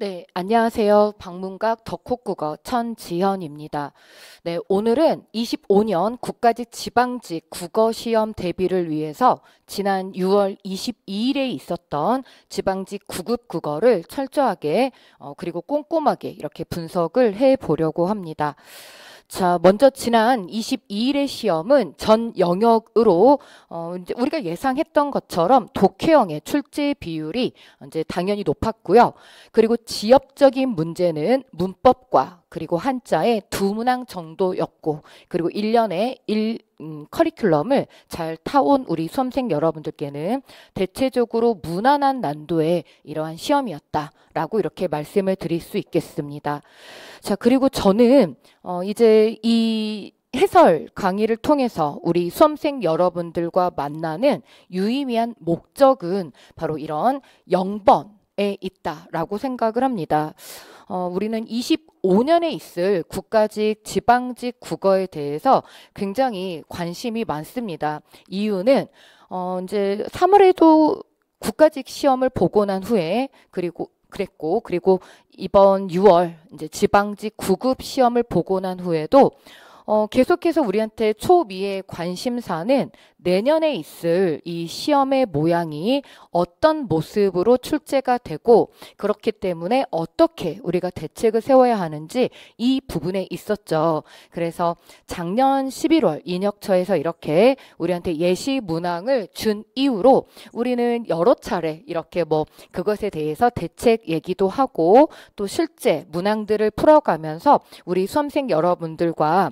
네, 안녕하세요. 방문각 덕후국어 천지현입니다. 네, 오늘은 25년 국가직 지방직 국어시험 대비를 위해서 지난 6월 22일에 있었던 지방직 9급 국어를 철저하게 그리고 꼼꼼하게 이렇게 분석을 해 보려고 합니다. 자, 먼저 지난 22일의 시험은 전 영역으로 이제 우리가 예상했던 것처럼 독해형의 출제 비율이 이제 당연히 높았고요. 그리고 지역적인 문제는 문법과 그리고 한자의 두 문항 정도였고, 그리고 1년에 커리큘럼을 잘 타온 우리 수험생 여러분들께는 대체적으로 무난한 난도의 이러한 시험이었다라고 이렇게 말씀을 드릴 수 있겠습니다. 자, 그리고 저는 이제 이 해설 강의를 통해서 우리 수험생 여러분들과 만나는 유의미한 목적은 바로 이런 0번에 있다라고 생각을 합니다. 우리는 25년에 있을 국가직, 지방직 국어에 대해서 굉장히 관심이 많습니다. 이유는 이제 3월에도 국가직 시험을 보고 난 후에 그리고 이번 6월 이제 지방직 9급 시험을 보고 난 후에도 계속해서 우리한테 초미의 관심사는 내년에 있을 이 시험의 모양이 어떤 모습으로 출제가 되고, 그렇기 때문에 어떻게 우리가 대책을 세워야 하는지 이 부분에 있었죠. 그래서 작년 11월 인혁처에서 이렇게 우리한테 예시 문항을 준 이후로 우리는 여러 차례 이렇게 그것에 대해서 대책 얘기도 하고 또 실제 문항들을 풀어가면서 우리 수험생 여러분들과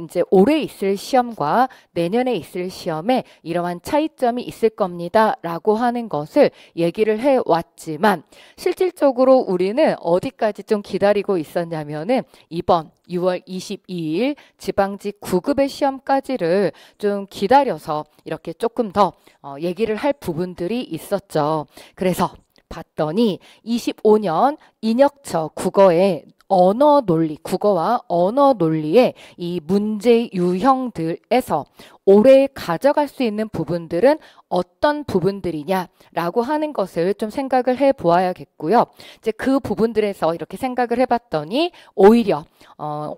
이제 올해 있을 시험과 내년에 있을 시험에 이러한 차이점이 있을 겁니다 라고 하는 것을 얘기를 해왔지만, 실질적으로 우리는 어디까지 좀 기다리고 있었냐면은 이번 6월 22일 지방직 9급의 시험까지를 좀 기다려서 이렇게 조금 더 얘기를 할 부분들이 있었죠. 그래서 봤더니 25년 인혁처 국어의 언어 논리, 국어와 언어 논리의 이 문제 유형들에서 올해 가져갈 수 있는 부분들은 어떤 부분들이냐라고 하는 것을 좀 생각을 해 보아야겠고요. 이제 그 부분들에서 이렇게 생각을 해봤더니 오히려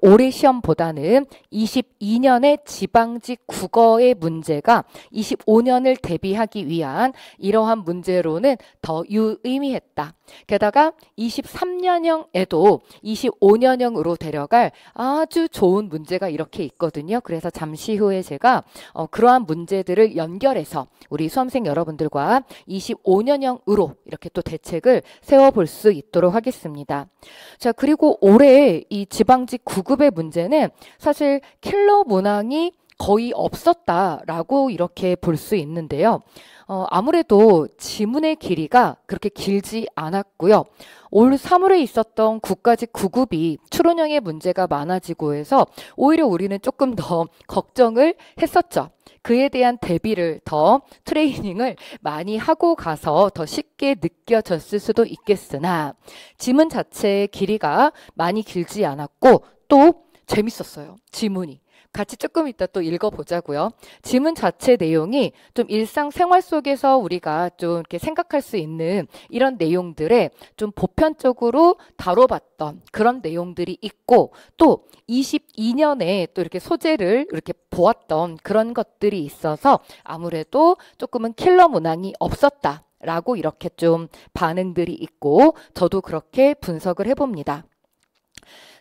올해 시험보다는 22년의 지방직 국어의 문제가 25년을 대비하기 위한 이러한 문제로는 더 유의미했다. 게다가 23년형에도 25년형으로 데려갈 아주 좋은 문제가 이렇게 있거든요. 그래서 잠시 후에 제가 그러한 문제들을 연결해서 우리 수험생 여러분들과 25년형으로 이렇게 또 대책을 세워볼 수 있도록 하겠습니다. 자, 그리고 올해 이 지방직 9급의 문제는 사실 킬러 문항이 거의 없었다라고 이렇게 볼 수 있는데요. 아무래도 지문의 길이가 그렇게 길지 않았고요. 올 3월에 있었던 국가직 9급이 추론형의 문제가 많아지고 해서 오히려 우리는 조금 더 걱정을 했었죠. 그에 대한 대비를 더 트레이닝을 많이 하고 가서 더 쉽게 느껴졌을 수도 있겠으나, 지문 자체의 길이가 많이 길지 않았고 또 재밌었어요. 지문이. 같이 조금 이따 또 읽어보자고요. 지문 자체 내용이 좀 일상생활 속에서 우리가 좀 이렇게 생각할 수 있는 이런 내용들에 좀 보편적으로 다뤄봤던 그런 내용들이 있고, 또 22년에 또 이렇게 소재를 이렇게 보았던 그런 것들이 있어서 아무래도 조금은 킬러 문항이 없었다 라고 이렇게 좀 반응들이 있고, 저도 그렇게 분석을 해봅니다.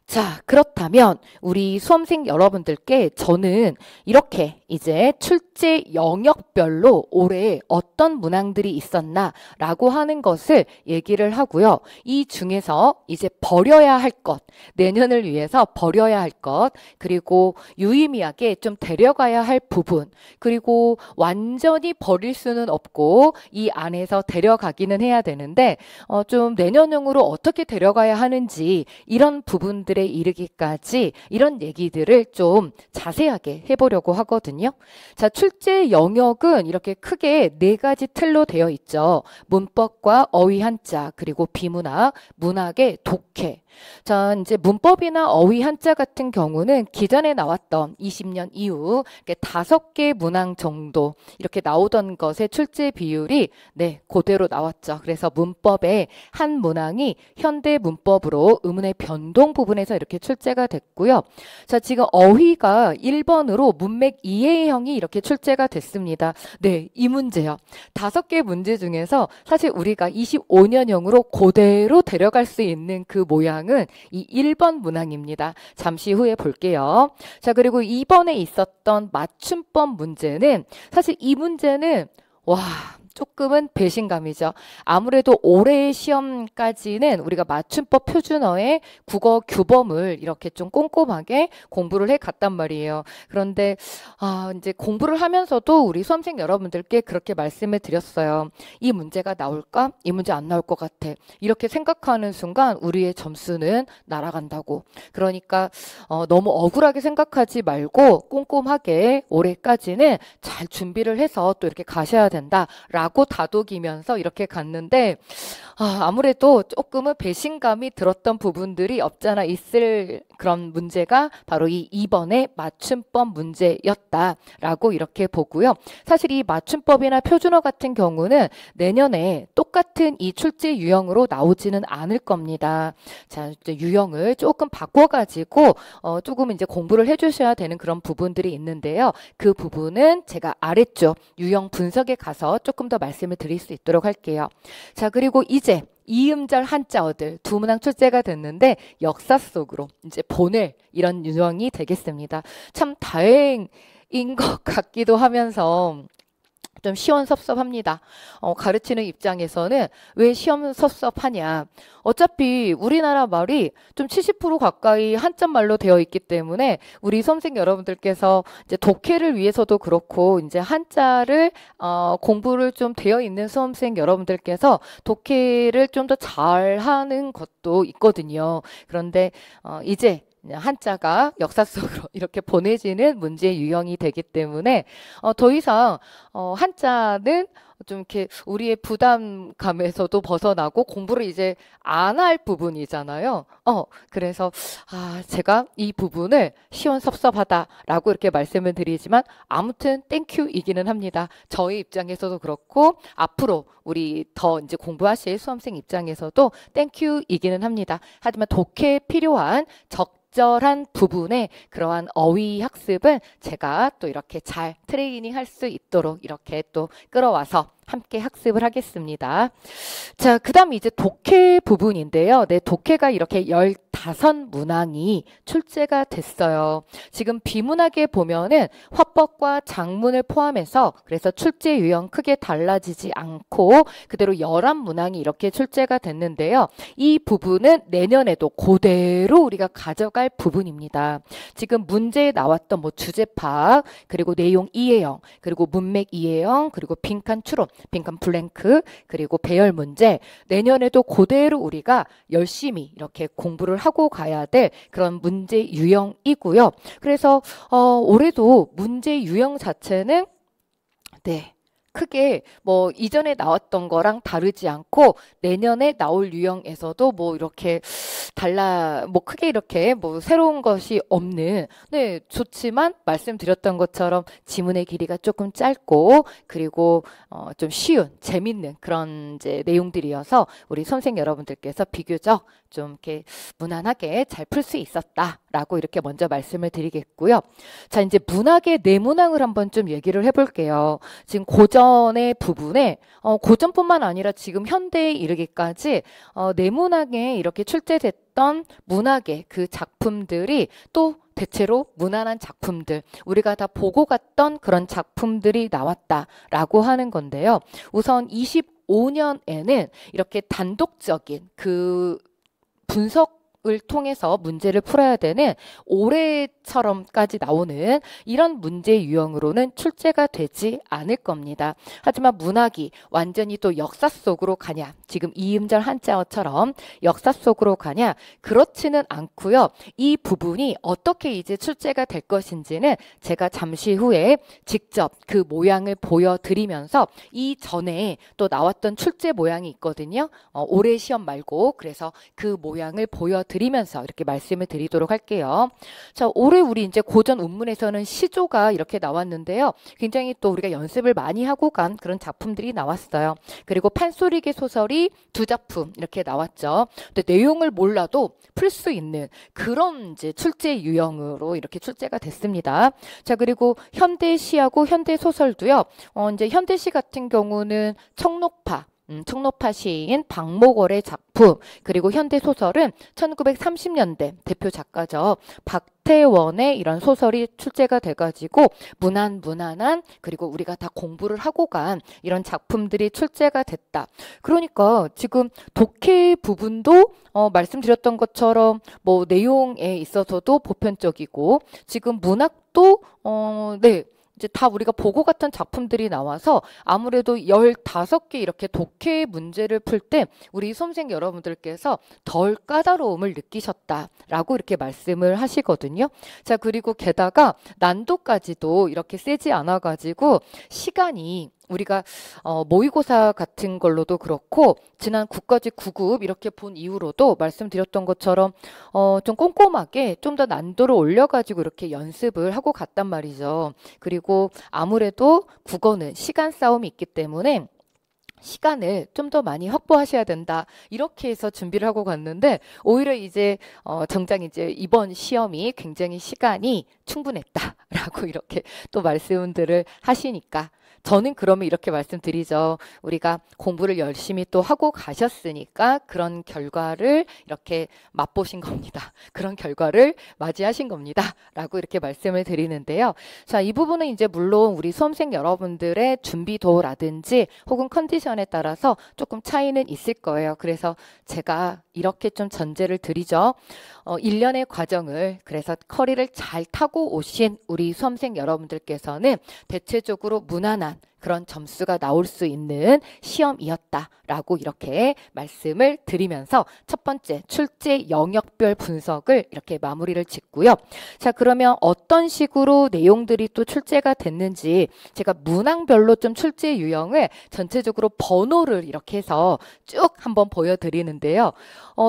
자, 그렇다면 우리 수험생 여러분들께 저는 이렇게 이제 출제 영역별로 올해 어떤 문항들이 있었나라고 하는 것을 얘기를 하고요. 이 중에서 이제 버려야 할 것, 내년을 위해서 버려야 할 것, 그리고 유의미하게 좀 데려가야 할 부분, 그리고 완전히 버릴 수는 없고 이 안에서 데려가기는 해야 되는데 좀 내년형으로 어떻게 데려가야 하는지, 이런 부분들 오늘에 이르기까지 이런 얘기들을 좀 자세하게 해보려고 하거든요. 자, 출제 영역은 이렇게 크게 네 가지 틀로 되어 있죠. 문법과 어휘 한자, 그리고 비문학, 문학의 독해. 자, 이제 문법이나 어휘 한자 같은 경우는 기존에 나왔던 20년 이후 5개 문항 정도 이렇게 나오던 것의 출제 비율이 그대로 나왔죠. 그래서 문법의 한 문항이 현대 문법으로 의문의 변동 부분에서 이렇게 출제가 됐고요. 자, 지금 어휘가 1번으로 문맥 이해형이 이렇게 출제가 됐습니다. 네, 이 문제요. 5개 문제 중에서 사실 우리가 25년형으로 그대로 데려갈 수 있는 그 모양은 이 1번 문항입니다. 잠시 후에 볼게요. 자, 그리고 2번에 있었던 맞춤법 문제는 사실 이 문제는 조금은 배신감이죠. 아무래도 올해의 시험까지는 우리가 맞춤법 표준어의 국어 규범을 이렇게 좀 꼼꼼하게 공부를 해 갔단 말이에요. 그런데 이제 공부를 하면서도 우리 수험생 여러분들께 그렇게 말씀을 드렸어요. 이 문제가 나올까? 이 문제 안 나올 것 같아. 이렇게 생각하는 순간 우리의 점수는 날아간다고. 그러니까 너무 억울하게 생각하지 말고 꼼꼼하게 올해까지는 잘 준비를 해서 또 이렇게 가셔야 된다. 라고 다독이면서 이렇게 갔는데 아무래도 조금은 배신감이 들었던 부분들이 없잖아 있을 그런 문제가 바로 이 2번의 맞춤법 문제였다라고 이렇게 보고요. 사실 이 맞춤법이나 표준어 같은 경우는 내년에 똑같은 이 출제 유형으로 나오지는 않을 겁니다. 자, 이제 유형을 조금 바꿔가지고 조금 이제 공부를 해주셔야 되는 그런 부분들이 있는데요. 그 부분은 제가 아래쪽 유형 분석에 가서 조금 더 말씀을 드릴 수 있도록 할게요. 자, 그리고 이제 이음절 한자어들 두 문항 출제가 됐는데 역사 속으로 이제 보낼 이런 유형이 되겠습니다. 참 다행인 것 같기도 하면서 좀 시원섭섭합니다. 가르치는 입장에서는 왜 시원섭섭하냐. 어차피 우리나라 말이 좀 70% 가까이 한자말로 되어 있기 때문에 우리 수험생 여러분들께서 이제 독해를 위해서도 그렇고 이제 한자를 공부를 좀 되어 있는 수험생 여러분들께서 독해를 좀 더 잘하는 것도 있거든요. 그런데 이제 한자가 역사 속으로 이렇게 보내지는 문제 유형이 되기 때문에 더 이상 한자는 좀 이렇게 우리의 부담감에서도 벗어나고 공부를 이제 안 할 부분이잖아요. 그래서 제가 이 부분을 시원섭섭하다라고 이렇게 말씀을 드리지만 아무튼 땡큐이기는 합니다. 저희 입장에서도 그렇고 앞으로 우리 더 이제 공부하실 수험생 입장에서도 땡큐이기는 합니다. 하지만 독해에 필요한 적절한 부분의 그러한 어휘 학습은 제가 또 이렇게 잘 트레이닝 할 수 있도록 이렇게 또 끌어와서 함께 학습을 하겠습니다. 자, 그 다음 이제 독해 부분인데요. 독해가 이렇게 15문항이 출제가 됐어요. 지금 비문학에 보면은 화법과 작문을 포함해서 그래서 출제 유형 크게 달라지지 않고 그대로 11문항이 이렇게 출제가 됐는데요. 이 부분은 내년에도 그대로 우리가 가져갈 부분입니다. 지금 문제에 나왔던 주제 파악, 그리고 내용 이해형, 그리고 문맥 이해형, 그리고 빈칸 추론, 빈칸 블랭크, 그리고 배열 문제 내년에도 그대로 우리가 열심히 이렇게 공부를 하고 가야 될 그런 문제 유형이고요. 그래서 올해도 문제 유형 자체는 크게 이전에 나왔던 거랑 다르지 않고 내년에 나올 유형에서도 이렇게 크게 이렇게 새로운 것이 없는 좋지만 말씀드렸던 것처럼 지문의 길이가 조금 짧고 그리고 좀 쉬운 재밌는 그런 이제 내용들이어서 우리 수험생 여러분들께서 비교적 좀 이렇게 무난하게 잘 풀 수 있었다라고 이렇게 먼저 말씀을 드리겠고요. 자, 이제 문학의 내문항을 한번 좀 얘기를 해볼게요. 지금 고전의 부분에 고전뿐만 아니라 지금 현대에 이르기까지 내문항에 이렇게 출제됐던 문학의 그 작품들이 또 대체로 무난한 작품들, 우리가 다 보고 갔던 그런 작품들이 나왔다라고 하는 건데요. 우선 25년에는 이렇게 단독적인 그 분석 을 통해서 문제를 풀어야 되는 올해처럼까지 나오는 이런 문제 유형으로는 출제가 되지 않을 겁니다. 하지만 문학이 완전히 또 역사 속으로 가냐, 지금 이음절 한자어처럼 역사 속으로 가냐, 그렇지는 않고요. 이 부분이 어떻게 이제 출제가 될 것인지는 제가 잠시 후에 직접 그 모양을 보여드리면서 이전에 또 나왔던 출제 모양이 있거든요. 올해 시험 말고, 그래서 그 모양을 보여드리면서 이렇게 말씀을 드리도록 할게요. 자, 올해 우리 이제 고전 운문에서는 시조가 이렇게 나왔는데요. 굉장히 또 우리가 연습을 많이 하고 간 그런 작품들이 나왔어요. 그리고 판소리개 소설이 2작품 이렇게 나왔죠. 근데 내용을 몰라도 풀 수 있는 그런 이제 출제 유형으로 이렇게 출제가 됐습니다. 자, 그리고 현대시하고 현대소설도요. 이제 현대시 같은 경우는 청록파 시인 박목월의 작품, 그리고 현대소설은 1930년대 대표 작가죠. 박태원의 이런 소설이 출제가 돼가지고 무난한, 그리고 우리가 다 공부를 하고 간 이런 작품들이 출제가 됐다. 그러니까 지금 독해 부분도 말씀드렸던 것처럼 뭐 내용에 있어서도 보편적이고, 지금 문학도 네, 이제 다 우리가 보고 갔던 작품들이 나와서 아무래도 15개 이렇게 독해 문제를 풀 때 우리 수험생 여러분들께서 덜 까다로움을 느끼셨다라고 이렇게 말씀을 하시거든요. 자, 그리고 게다가 난도까지도 이렇게 세지 않아가지고 시간이 우리가 모의고사 같은 걸로도 그렇고 지난 국가직 9급 이렇게 본 이후로도 말씀드렸던 것처럼 좀 꼼꼼하게 좀 더 난도를 올려가지고 이렇게 연습을 하고 갔단 말이죠. 그리고 아무래도 국어는 시간 싸움이 있기 때문에 시간을 좀 더 많이 확보하셔야 된다. 이렇게 해서 준비를 하고 갔는데 오히려 이제 정작 이제 이번 시험이 굉장히 시간이 충분했다라고 이렇게 또 말씀들을 하시니까 저는 그러면 이렇게 말씀드리죠. 우리가 공부를 열심히 또 하고 가셨으니까 그런 결과를 이렇게 맛보신 겁니다. 그런 결과를 맞이하신 겁니다. 라고 이렇게 말씀을 드리는데요. 자, 이 부분은 이제 물론 우리 수험생 여러분들의 준비도라든지 혹은 컨디션에 따라서 조금 차이는 있을 거예요. 그래서 제가 이렇게 좀 전제를 드리죠. 1년의 과정을 그래서 커리를 잘 타고 오신 우리 수험생 여러분들께서는 대체적으로 무난한 그런 점수가 나올 수 있는 시험이었다라고 이렇게 말씀을 드리면서 첫 번째 출제 영역별 분석을 이렇게 마무리를 짓고요. 자, 그러면 어떤 식으로 내용들이 또 출제가 됐는지 제가 문항별로 좀 출제 유형을 전체적으로 번호를 이렇게 해서 쭉 한번 보여드리는데요.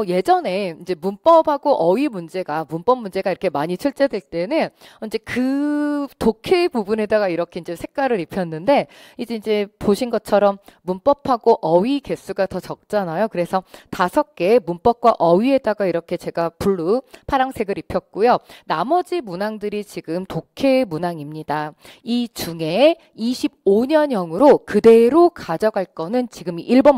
예전에 이제 문법하고 어휘 문제가 문법 문제가 이렇게 많이 출제될 때는 이제 그 독해 부분에다가 이렇게 이제 색깔을 입혔는데 이제 보신 것처럼 문법하고 어휘 개수가 더 적잖아요. 그래서 5개 문법과 어휘에다가 이렇게 제가 블루 파랑색을 입혔고요. 나머지 문항들이 지금 독해 문항입니다. 이 중에 25년형으로 그대로 가져갈 거는 지금 1번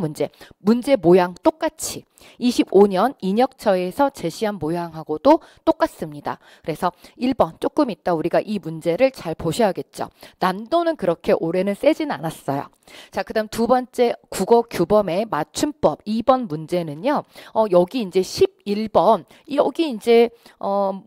문제 모양 똑같이 25년 인역처에서 제시한 모양하고도 똑같습니다. 그래서 1번 조금 이따 우리가 이 문제를 잘 보셔야겠죠. 난도는 그렇게 올해는 세진 않았어요. 자, 그 다음 두 번째 국어 규범의 맞춤법 2번 문제는요. 여기 이제 11번 여기 이제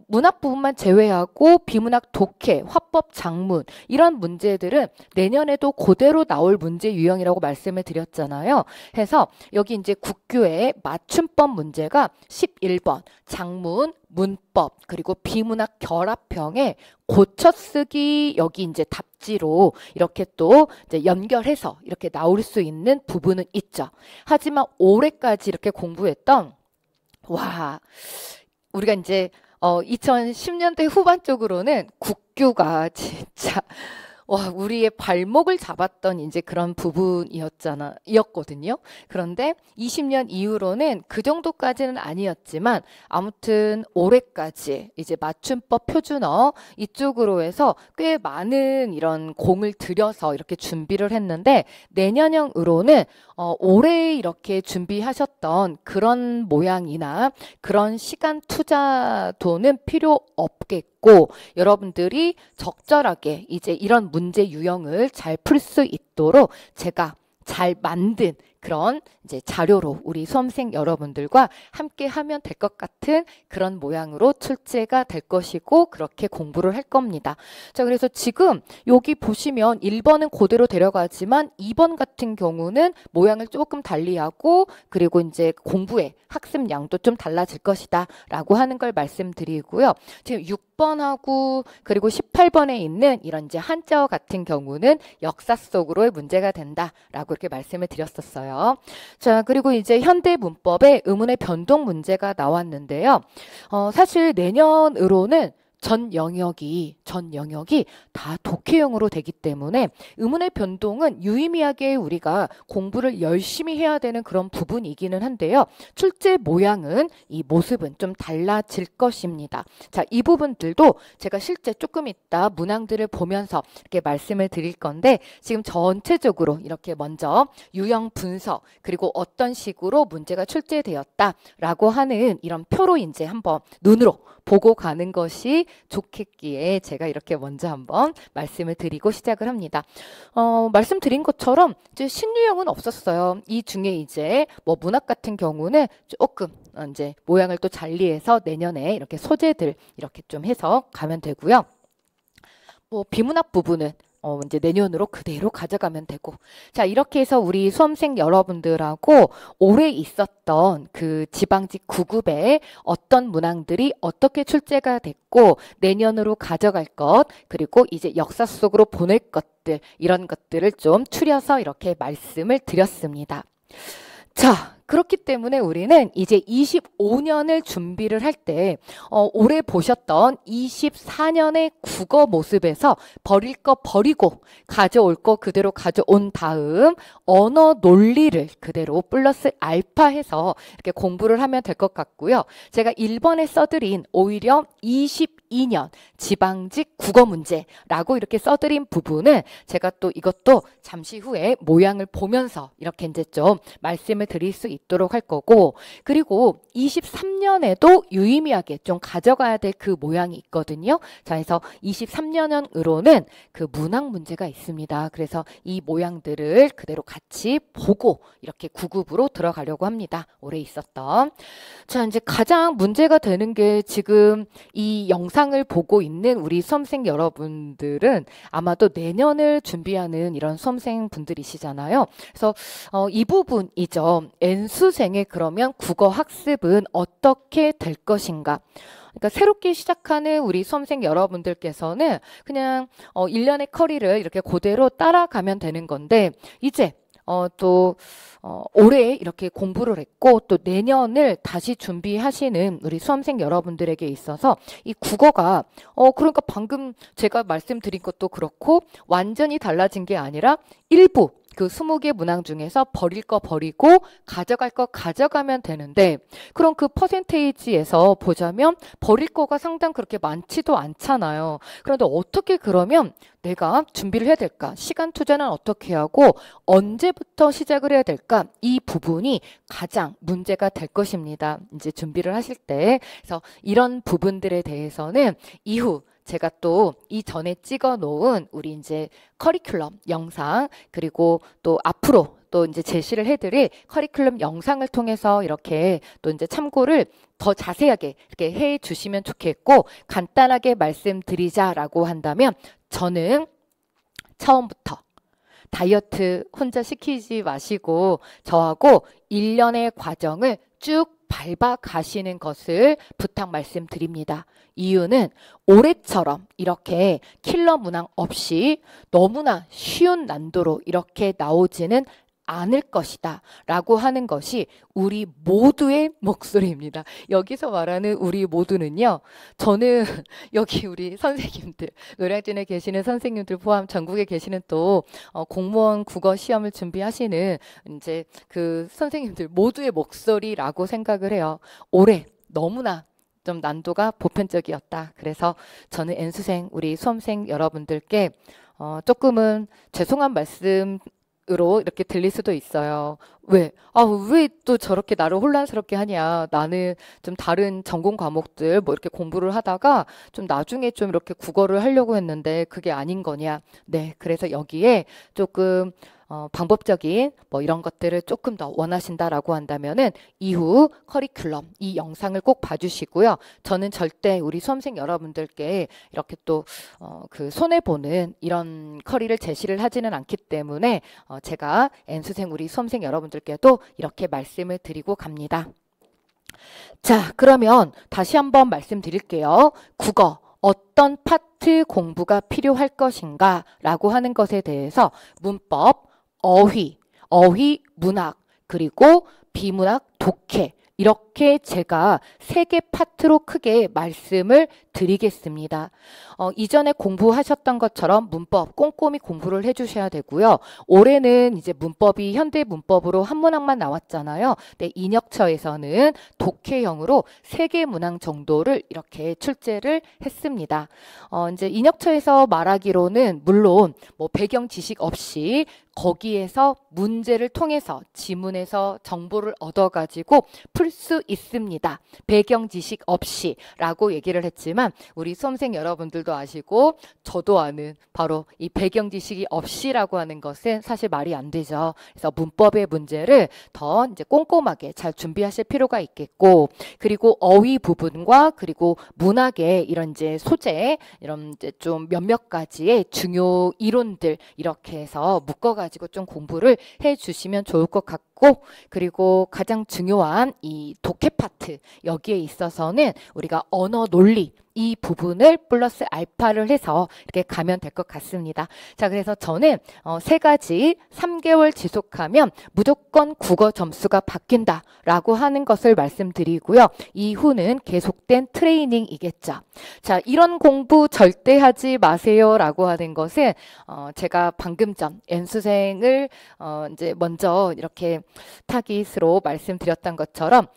문학 부분만 제외하고 비문학 독해, 화법 작문 이런 문제들은 내년에도 그대로 나올 문제 유형이라고 말씀을 드렸잖아요. 해서 여기 이제 국규의 맞춤법 문제가 11번 작문, 문법 그리고 비문학 결합형의 고쳐쓰기 여기 이제 답지로 이렇게 또 이제 연결해서 이렇게 나올 수 있는 부분은 있죠. 하지만 올해까지 이렇게 공부했던 우리가 이제 2010년대 후반 쪽으로는 국규가 진짜 우리의 발목을 잡았던 이제 그런 부분이었거든요. 그런데 20년 이후로는 그 정도까지는 아니었지만 아무튼 올해까지 이제 맞춤법 표준어 이쪽으로 해서 꽤 많은 이런 공을 들여서 이렇게 준비를 했는데 내년형으로는 올해 이렇게 준비하셨던 그런 모양이나 그런 시간 투자도는 필요 없겠고 여러분들이 적절하게 이제 이런 문제 유형을 잘 풀 수 있도록 제가 잘 만든 그런 이제 자료로 우리 수험생 여러분들과 함께 하면 될 것 같은 그런 모양으로 출제가 될 것이고 그렇게 공부를 할 겁니다. 자, 그래서 지금 여기 보시면 1번은 그대로 데려가지만 2번 같은 경우는 모양을 조금 달리하고 그리고 이제 공부의 학습량도 좀 달라질 것이다 라고 하는 걸 말씀드리고요. 지금 6번하고 그리고 18번에 있는 이런 이제 한자어 같은 경우는 역사 속으로의 문제가 된다라고 이렇게 말씀을 드렸었어요. 자, 그리고 이제 현대 문법에 의문의 변동 문제가 나왔는데요. 사실 내년으로는 전 영역이 다 독해형으로 되기 때문에 의문의 변동은 유의미하게 우리가 공부를 열심히 해야 되는 그런 부분이기는 한데요. 출제 모양은 이 모습은 좀 달라질 것입니다. 자, 이 부분들도 제가 실제 조금 이따 문항들을 보면서 이렇게 말씀을 드릴 건데 지금 전체적으로 이렇게 먼저 유형 분석 그리고 어떤 식으로 문제가 출제되었다라고 하는 이런 표로 이제 한번 눈으로 보고 가는 것이 좋겠기에 제가 이렇게 먼저 한번 말씀을 드리고 시작을 합니다. 말씀드린 것처럼 이제 신유형은 없었어요. 이 중에 이제 뭐 문학 같은 경우는 조금 이제 모양을 또 잘리해서 내년에 이렇게 소재들 이렇게 좀 해서 가면 되고요. 뭐 비문학 부분은 이제 내년으로 그대로 가져가면 되고. 자, 이렇게 해서 우리 수험생 여러분들하고 올해 있었던 그 지방직 9급에 어떤 문항들이 어떻게 출제가 됐고 내년으로 가져갈 것 그리고 이제 역사 속으로 보낼 것들 이런 것들을 좀 추려서 이렇게 말씀을 드렸습니다. 자, 그렇기 때문에 우리는 이제 25년을 준비를 할 때 올해 보셨던 24년의 국어 모습에서 버릴 거 버리고 가져올 거 그대로 가져온 다음 언어 논리를 그대로 플러스 알파 해서 이렇게 공부를 하면 될 것 같고요. 제가 1번에 써드린 오히려 22년 지방직 국어 문제라고 이렇게 써드린 부분은 제가 또 이것도 잠시 후에 모양을 보면서 이렇게 이제 좀 말씀을 드릴 수 있도록 할 거고 그리고 23년에도 유의미하게 좀 가져가야 될 그 모양이 있거든요. 자, 그래서 23년으로는 그 문학 문제가 있습니다. 그래서 이 모양들을 그대로 같이 보고 이렇게 9급으로 들어가려고 합니다. 올해 있었던. 자, 이제 가장 문제가 되는 게 지금 이 영상을 보고 있는 우리 수험생 여러분들은 아마도 내년을 준비하는 이런 수험생 분들이시잖아요. 그래서 이 부분이죠. N수생의 그러면 국어 학습은 어떻게 될 것인가? 그러니까 새롭게 시작하는 우리 수험생 여러분들께서는 그냥 1년의 커리를 이렇게 그대로 따라가면 되는 건데 이제 올해 이렇게 공부를 했고 또 내년을 다시 준비하시는 우리 수험생 여러분들에게 있어서 이 국어가 그러니까 방금 제가 말씀드린 것도 그렇고 완전히 달라진 게 아니라 일부 그 20개 문항 중에서 버릴 거 버리고 가져갈 거 가져가면 되는데 그럼 그 퍼센테이지에서 보자면 버릴 거가 상당 그렇게 많지도 않잖아요. 그런데 어떻게 그러면 내가 준비를 해야 될까? 시간 투자는 어떻게 하고 언제부터 시작을 해야 될까? 이 부분이 가장 문제가 될 것입니다. 이제 준비를 하실 때. 그래서 이런 부분들에 대해서는 이후 제가 또 이전에 찍어 놓은 우리 이제 커리큘럼 영상 그리고 또 앞으로 또 이제 제시를 해드릴 커리큘럼 영상을 통해서 이렇게 또 이제 참고를 더 자세하게 이렇게 해 주시면 좋겠고 간단하게 말씀드리자라고 한다면 저는 처음부터 다이어트 혼자 시키지 마시고 저하고 1년의 과정을 쭉 밟아 가시는 것을 부탁 말씀드립니다. 이유는 올해처럼 이렇게 킬러 문항 없이 너무나 쉬운 난도로 이렇게 나오지는 않을 것이다 라고 하는 것이 우리 모두의 목소리입니다. 여기서 말하는 우리 모두는요. 저는 여기 우리 선생님들 노량진에 계시는 선생님들 포함 전국에 계시는 또 공무원 국어 시험을 준비하시는 이제 그 선생님들 모두의 목소리라고 생각을 해요. 올해 너무나 좀 난도가 보편적이었다. 그래서 저는 N수생 우리 수험생 여러분들께 조금은 죄송한 말씀 으로 이렇게 들릴 수도 있어요. 왜 또 저렇게 나를 혼란스럽게 하냐. 나는 좀 다른 전공 과목들 뭐 이렇게 공부를 하다가 좀 나중에 좀 이렇게 국어를 하려고 했는데 그게 아닌 거냐. 네, 그래서 여기에 조금 방법적인 뭐 이런 것들을 조금 더 원하신다라고 한다면은 이후 커리큘럼 이 영상을 꼭 봐주시고요. 저는 절대 우리 수험생 여러분들께 이렇게 또 그 손해보는 이런 커리를 제시를 하지는 않기 때문에 제가 N수생 우리 수험생 여러분들께도 이렇게 말씀을 드리고 갑니다. 자, 그러면 다시 한번 말씀드릴게요. 국어 어떤 파트 공부가 필요할 것인가 라고 하는 것에 대해서 문법, 어휘, 문학, 그리고 비문학, 독해 이렇게 제가 3개 파트로 크게 말씀을 드리겠습니다. 이전에 공부하셨던 것처럼 문법 꼼꼼히 공부를 해주셔야 되고요. 올해는 이제 문법이 현대 문법으로 한 문항만 나왔잖아요. 네, 인혁처에서는 독해형으로 3개 문항 정도를 이렇게 출제를 했습니다. 이제 인혁처에서 말하기로는 물론 뭐 배경 지식 없이 거기에서 문제를 통해서 지문에서 정보를 얻어가지고 풀 수 있습니다. 배경 지식 없이 라고 얘기를 했지만 우리 수험생 여러분들도 아시고 저도 아는 바로 이 배경 지식이 없이라고 하는 것은 사실 말이 안 되죠. 그래서 문법의 문제를 더 이제 꼼꼼하게 잘 준비하실 필요가 있겠고, 그리고 어휘 부분과 그리고 문학의 이런 이제 소재, 이런 이제 좀 몇몇 가지의 중요 이론들 이렇게 해서 묶어가지고 좀 공부를 해주시면 좋을 것 같고, 그리고 가장 중요한 이 독해 파트 여기에 있어서는 우리가 언어 논리 이 부분을 플러스 알파를 해서 이렇게 가면 될 것 같습니다. 자, 그래서 저는 3가지 3개월 지속하면 무조건 국어 점수가 바뀐다 라고 하는 것을 말씀드리고요. 이후는 계속된 트레이닝이겠죠. 자, 이런 공부 절대 하지 마세요 라고 하는 것은 제가 방금 전 N수생을 이제 먼저 이렇게 타깃으로 말씀드렸던 것처럼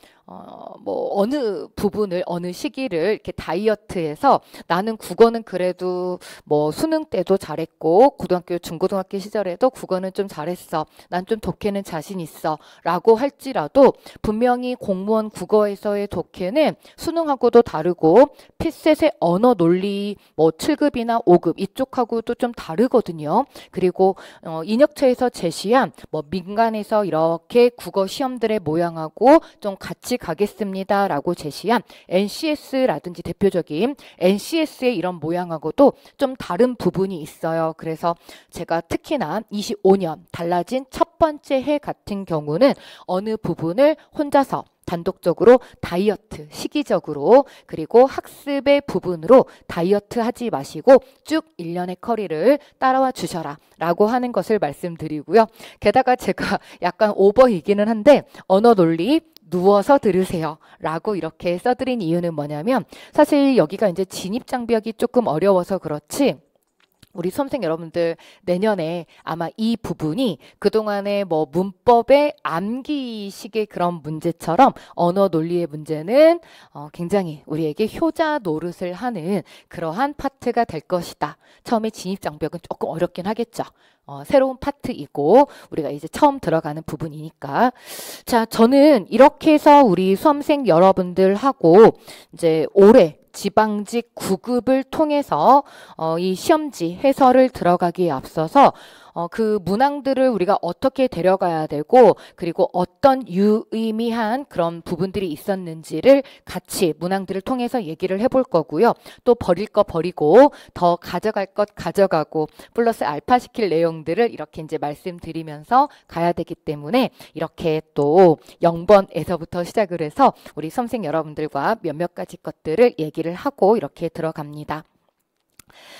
뭐 어느 부분을 어느 시기를 이렇게 다이어트해서 나는 국어는 그래도 뭐 수능 때도 잘했고 고등학교 중고등학교 시절에도 국어는 좀 잘했어, 난 좀 독해는 자신 있어 라고 할지라도 분명히 공무원 국어에서의 독해는 수능하고도 다르고 필셋의 언어 논리 뭐 7급이나 5급 이쪽하고도 좀 다르거든요. 그리고 인혁처에서 제시한 뭐 민간에서 이렇게 국어 시험들의 모양하고 좀 같이 가겠습니다 라고 제시한 NCS라든지 대표적인 NCS의 이런 모양하고도 좀 다른 부분이 있어요. 그래서 제가 특히나 25년 달라진 첫 번째 해 같은 경우는 어느 부분을 혼자서 단독적으로 다이어트 시기적으로 그리고 학습의 부분으로 다이어트 하지 마시고 쭉 1년의 커리를 따라와 주셔라 라고 하는 것을 말씀드리고요. 게다가 제가 약간 오버이기는 한데 언어 논리 누워서 들으세요 라고 이렇게 써드린 이유는 뭐냐면 사실 여기가 이제 진입 장벽이 조금 어려워서 그렇지 우리 수험생 여러분들 내년에 아마 이 부분이 그동안의 뭐 문법의 암기식의 그런 문제처럼 언어 논리의 문제는 굉장히 우리에게 효자 노릇을 하는 그러한 파트가 될 것이다. 처음에 진입 장벽은 조금 어렵긴 하겠죠. 새로운 파트이고 우리가 이제 처음 들어가는 부분이니까. 자, 저는 이렇게 해서 우리 수험생 여러분들하고 이제 올해 지방직 9급을 통해서 이 시험지 해설을 들어가기에 앞서서 그 문항들을 우리가 어떻게 데려가야 되고 그리고 어떤 유의미한 그런 부분들이 있었는지를 같이 문항들을 통해서 얘기를 해볼 거고요. 또 버릴 거 버리고 더 가져갈 것 가져가고 플러스 알파 시킬 내용들을 이렇게 이제 말씀드리면서 가야 되기 때문에 이렇게 또 0번에서부터 시작을 해서 우리 수험생 여러분들과 몇몇 가지 것들을 얘기를 하고 이렇게 들어갑니다.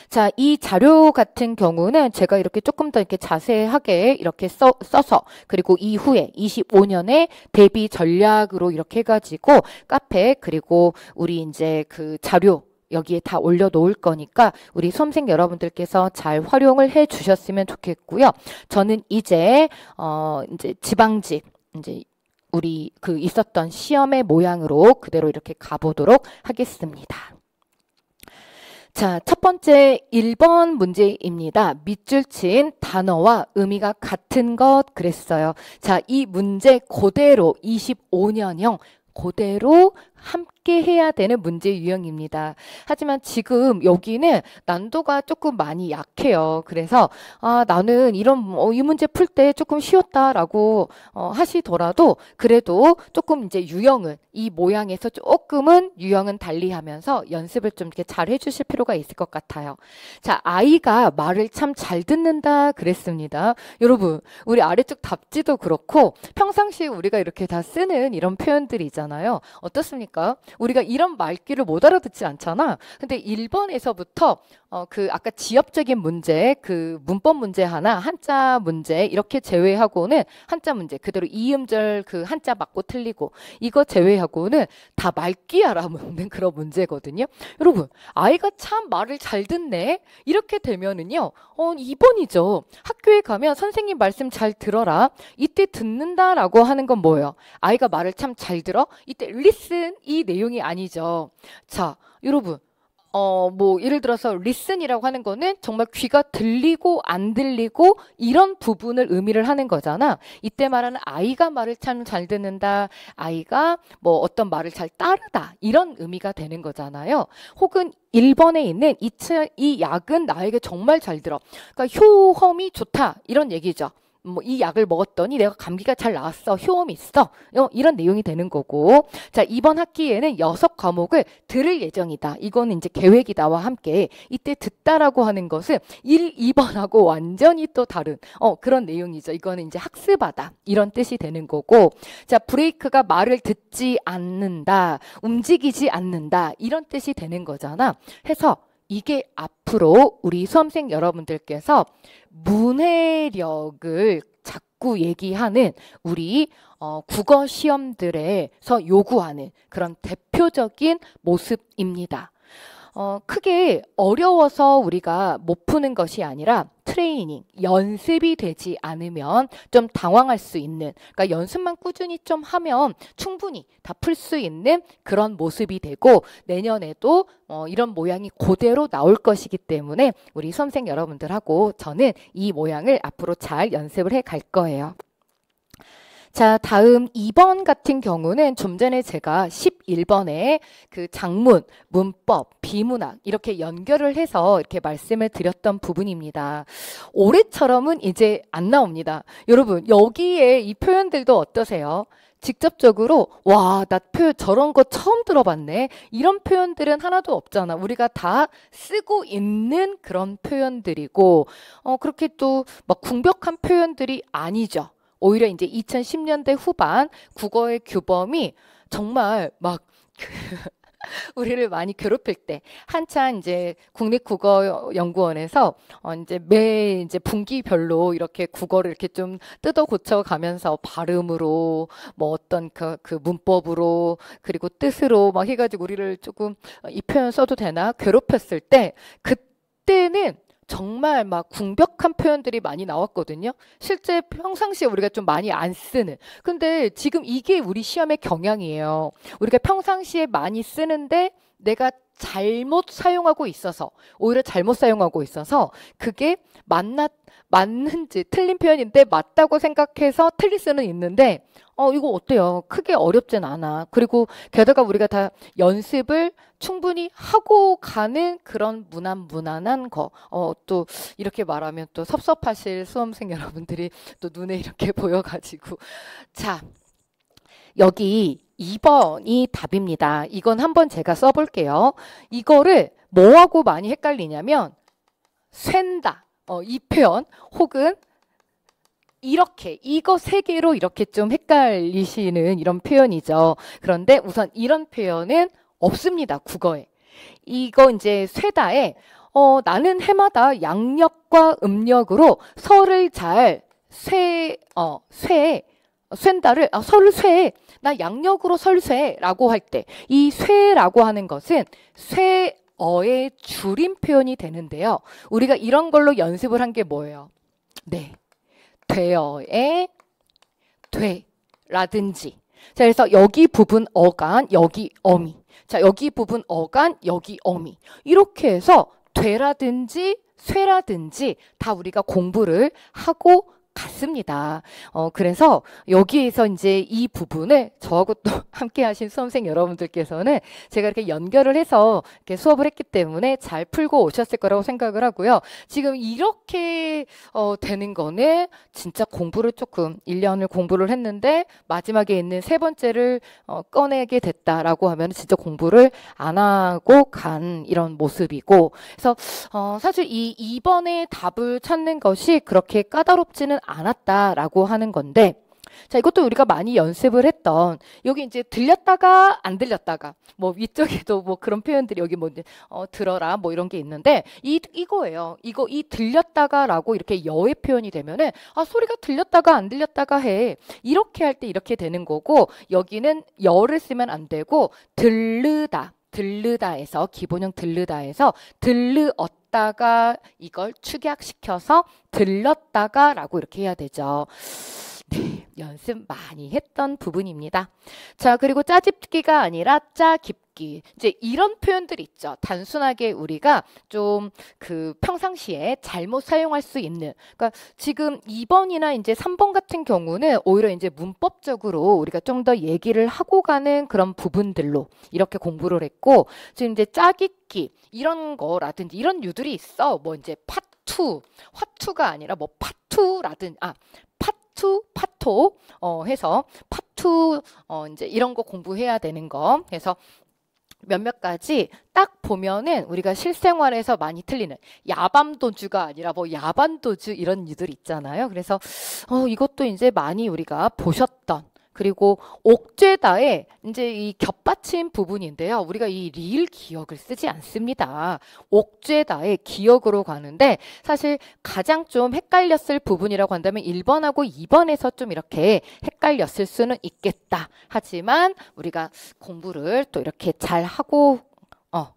자, 이 자료 같은 경우는 제가 이렇게 조금 더 이렇게 자세하게 이렇게 써서 그리고 이후에 25년에 대비 전략으로 이렇게 해가지고 카페 그리고 우리 이제 그 자료 여기에 다 올려놓을 거니까 우리 수험생 여러분들께서 잘 활용을 해 주셨으면 좋겠고요. 저는 이제 지방직 이제 우리 그 있었던 시험의 모양으로 그대로 이렇게 가보도록 하겠습니다. 자, 첫 번째 1번 문제입니다. 밑줄 친 단어와 의미가 같은 것 그랬어요. 자, 이 문제 그대로 25년형 그대로 함께 해야 되는 문제 유형입니다. 하지만 지금 여기는 난도가 조금 많이 약해요. 그래서 나는 이 문제 풀 때 조금 쉬웠다라고 하시더라도 그래도 조금 이제 유형은 이 모양에서 조금은 유형은 달리하면서 연습을 좀 이렇게 잘 해주실 필요가 있을 것 같아요. 자, 아이가 말을 참 잘 듣는다 그랬습니다. 여러분, 우리 아래쪽 답지도 그렇고 평상시에 우리가 이렇게 다 쓰는 이런 표현들이 있잖아요. 어떻습니까? 우리가 이런 말귀를 못 알아듣지 않잖아. 근데 1번에서부터 그 아까 지엽적인 문제, 그 문법 문제 하나, 한자 문제 이렇게 제외하고는 한자 문제 그대로 이음절 그 한자 맞고 틀리고 이거 제외하고는 다 말귀 알아먹는 그런 문제거든요. 여러분, 아이가 참 말을 잘 듣네. 이렇게 되면은요. 2번이죠. 학교에 가면 선생님 말씀 잘 들어라. 이때 듣는다라고 하는 건 뭐예요? 아이가 말을 참 잘 들어? 이때 listen 이 내용이 아니죠. 자, 여러분. 뭐 예를 들어서 listen이라고 하는 거는 정말 귀가 들리고 안 들리고 이런 부분을 의미를 하는 거잖아. 이때 말하는 아이가 말을 참 잘 듣는다. 아이가 뭐 어떤 말을 잘 따르다. 이런 의미가 되는 거잖아요. 혹은 1번에 있는 이 약은 나에게 정말 잘 들어. 그러니까 효험이 좋다. 이런 얘기죠. 뭐 이 약을 먹었더니 내가 감기가 잘 나았어. 효험이 있어. 이런 내용이 되는 거고. 자, 이번 학기에는 6과목을 들을 예정이다. 이거는 이제 계획이다와 함께 이때 듣다라고 하는 것은 1, 2번하고 완전히 또 다른 그런 내용이죠. 이거는 이제 학습하다. 이런 뜻이 되는 거고. 자, 브레이크가 말을 듣지 않는다. 움직이지 않는다. 이런 뜻이 되는 거잖아. 해서 이게 앞으로 우리 수험생 여러분들께서 문해력을 자꾸 얘기하는 우리 국어 시험들에서 요구하는 그런 대표적인 모습입니다. 크게 어려워서 우리가 못 푸는 것이 아니라 트레이닝, 연습이 되지 않으면 좀 당황할 수 있는, 그러니까 연습만 꾸준히 좀 하면 충분히 다 풀 수 있는 그런 모습이 되고 내년에도 이런 모양이 그대로 나올 것이기 때문에 우리 수험생 여러분들하고 저는 이 모양을 앞으로 잘 연습을 해 갈 거예요. 자, 다음 2번 같은 경우는 좀 전에 제가 11번에 그 장문, 문법, 비문학 이렇게 연결을 해서 이렇게 말씀을 드렸던 부분입니다. 올해처럼은 이제 안 나옵니다. 여러분, 여기에 이 표현들도 어떠세요? 직접적으로 와, 나 표현 저런 거 처음 들어봤네. 이런 표현들은 하나도 없잖아. 우리가 다 쓰고 있는 그런 표현들이고 그렇게 또 막 궁벽한 표현들이 아니죠. 오히려 이제 2010년대 후반 국어의 규범이 정말 막 우리를 많이 괴롭힐 때 한창 이제 국립국어연구원에서 이제 분기별로 이렇게 국어를 이렇게 좀 뜯어 고쳐 가면서 발음으로 뭐 어떤 그 문법으로 그리고 뜻으로 막 해가지고 우리를 조금 이 표현 써도 되나 괴롭혔을 때 그때는 정말 막 궁벽한 표현들이 많이 나왔거든요. 실제 평상시에 우리가 좀 많이 안 쓰는. 근데 지금 이게 우리 시험의 경향이에요. 우리가 평상시에 많이 쓰는데 내가 잘못 사용하고 있어서 오히려 잘못 사용하고 있어서 그게 맞는지 틀린 표현인데 맞다고 생각해서 틀릴 수는 있는데 이거 어때요? 크게 어렵진 않아. 그리고 게다가 우리가 다 연습을 충분히 하고 가는 그런 무난한 거. 또 이렇게 말하면 또 섭섭하실 수험생 여러분들이 또 눈에 이렇게 보여가지고. 자, 여기 2번이 답입니다. 이건 한번 제가 써볼게요. 이거를 뭐하고 많이 헷갈리냐면 쐰다. 이 표현 혹은 이렇게 이거 세 개로 이렇게 좀 헷갈리시는 이런 표현이죠. 그런데 우선 이런 표현은 없습니다. 국어에. 이거 이제 쇠다에 나는 해마다 양력과 음력으로 설을 잘 쐰다를 설을 쇠. 나 양력으로 설 쇠라고 할 때 이 쇠라고 하는 것은 쇠어의 줄임 표현이 되는데요. 우리가 이런 걸로 연습을 한 게 뭐예요? 네. 되어의 되라든지. 자, 그래서 여기 부분 어간, 여기 어미. 자, 여기 부분 어간, 여기 어미. 이렇게 해서 되라든지 쇠라든지 다 우리가 공부를 하고 같습니다. 그래서 여기에서 이제 이 부분을 저하고 또 함께 하신 수험생 여러분들께서는 제가 이렇게 연결을 해서 이렇게 수업을 했기 때문에 잘 풀고 오셨을 거라고 생각을 하고요. 지금 이렇게 되는 거는 진짜 공부를 조금 1년을 공부를 했는데 마지막에 있는 세 번째를 꺼내게 됐다라고 하면 진짜 공부를 안 하고 간 이런 모습이고, 그래서 사실 이 2번의 답을 찾는 것이 그렇게 까다롭지는 않았다라고 하는 건데, 자, 이것도 우리가 많이 연습을 했던, 여기 이제 들렸다가 안 들렸다가, 뭐 위쪽에도 뭐 그런 표현들이 여기 뭐 들어라 뭐 이런 게 있는데, 이거예요. 이 들렸다가라고 이렇게 여의 표현이 되면은 소리가 들렸다가 안 들렸다가 해, 이렇게 할 때 이렇게 되는 거고, 여기는 여를 쓰면 안 되고 들르다에서 기본형 들르다에서 들르었다가 이걸 축약시켜서 들렀다가라고 이렇게 해야 되죠. 네, 연습 많이 했던 부분입니다. 자, 그리고 짜집기가 아니라 짜깁기. 이제 이런 표현들이 있죠. 단순하게 우리가 좀 그 평상시에 잘못 사용할 수 있는. 그러니까 지금 2번이나 이제 3번 같은 경우는 오히려 이제 문법적으로 우리가 좀 더 얘기를 하고 가는 그런 부분들로 이렇게 공부를 했고, 지금 이제 짜깁기 이런 거라든지 이런 유들이 있어. 뭐 이제 파투, 화투가 아니라 뭐 파투라든지 파토 해서 파투 이제 이런 거 공부해야 되는 거. 그래서 몇몇 가지 딱 보면은 우리가 실생활에서 많이 틀리는 야밤도주가 아니라 뭐 야반도주 이런 유들 있잖아요. 그래서 이것도 이제 많이 우리가 보셨던, 그리고 옥죄다의 이제 이 겹받침 부분인데요. 우리가 이 리을 기억을 쓰지 않습니다. 옥죄다의 기억으로 가는데, 사실 가장 좀 헷갈렸을 부분이라고 한다면 1번하고 2번에서 좀 이렇게 헷갈렸을 수는 있겠다. 하지만 우리가 공부를 또 이렇게 잘 하고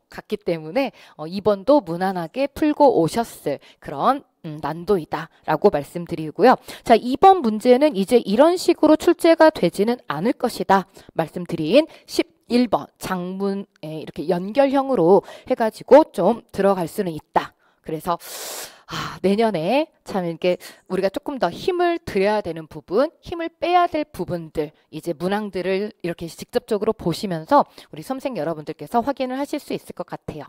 갔기 때문에 2번도 무난하게 풀고 오셨을 그런 난도이다 라고 말씀드리고요. 자, 2번 문제는 이제 이런 식으로 출제가 되지는 않을 것이다 말씀드린 11번 장문에 이렇게 연결형으로 해가지고 좀 들어갈 수는 있다. 그래서 내년에 참 이렇게 우리가 조금 더 힘을 들여야 되는 부분, 힘을 빼야 될 부분들, 이제 문항들을 이렇게 직접적으로 보시면서 우리 수험생 여러분들께서 확인을 하실 수 있을 것 같아요.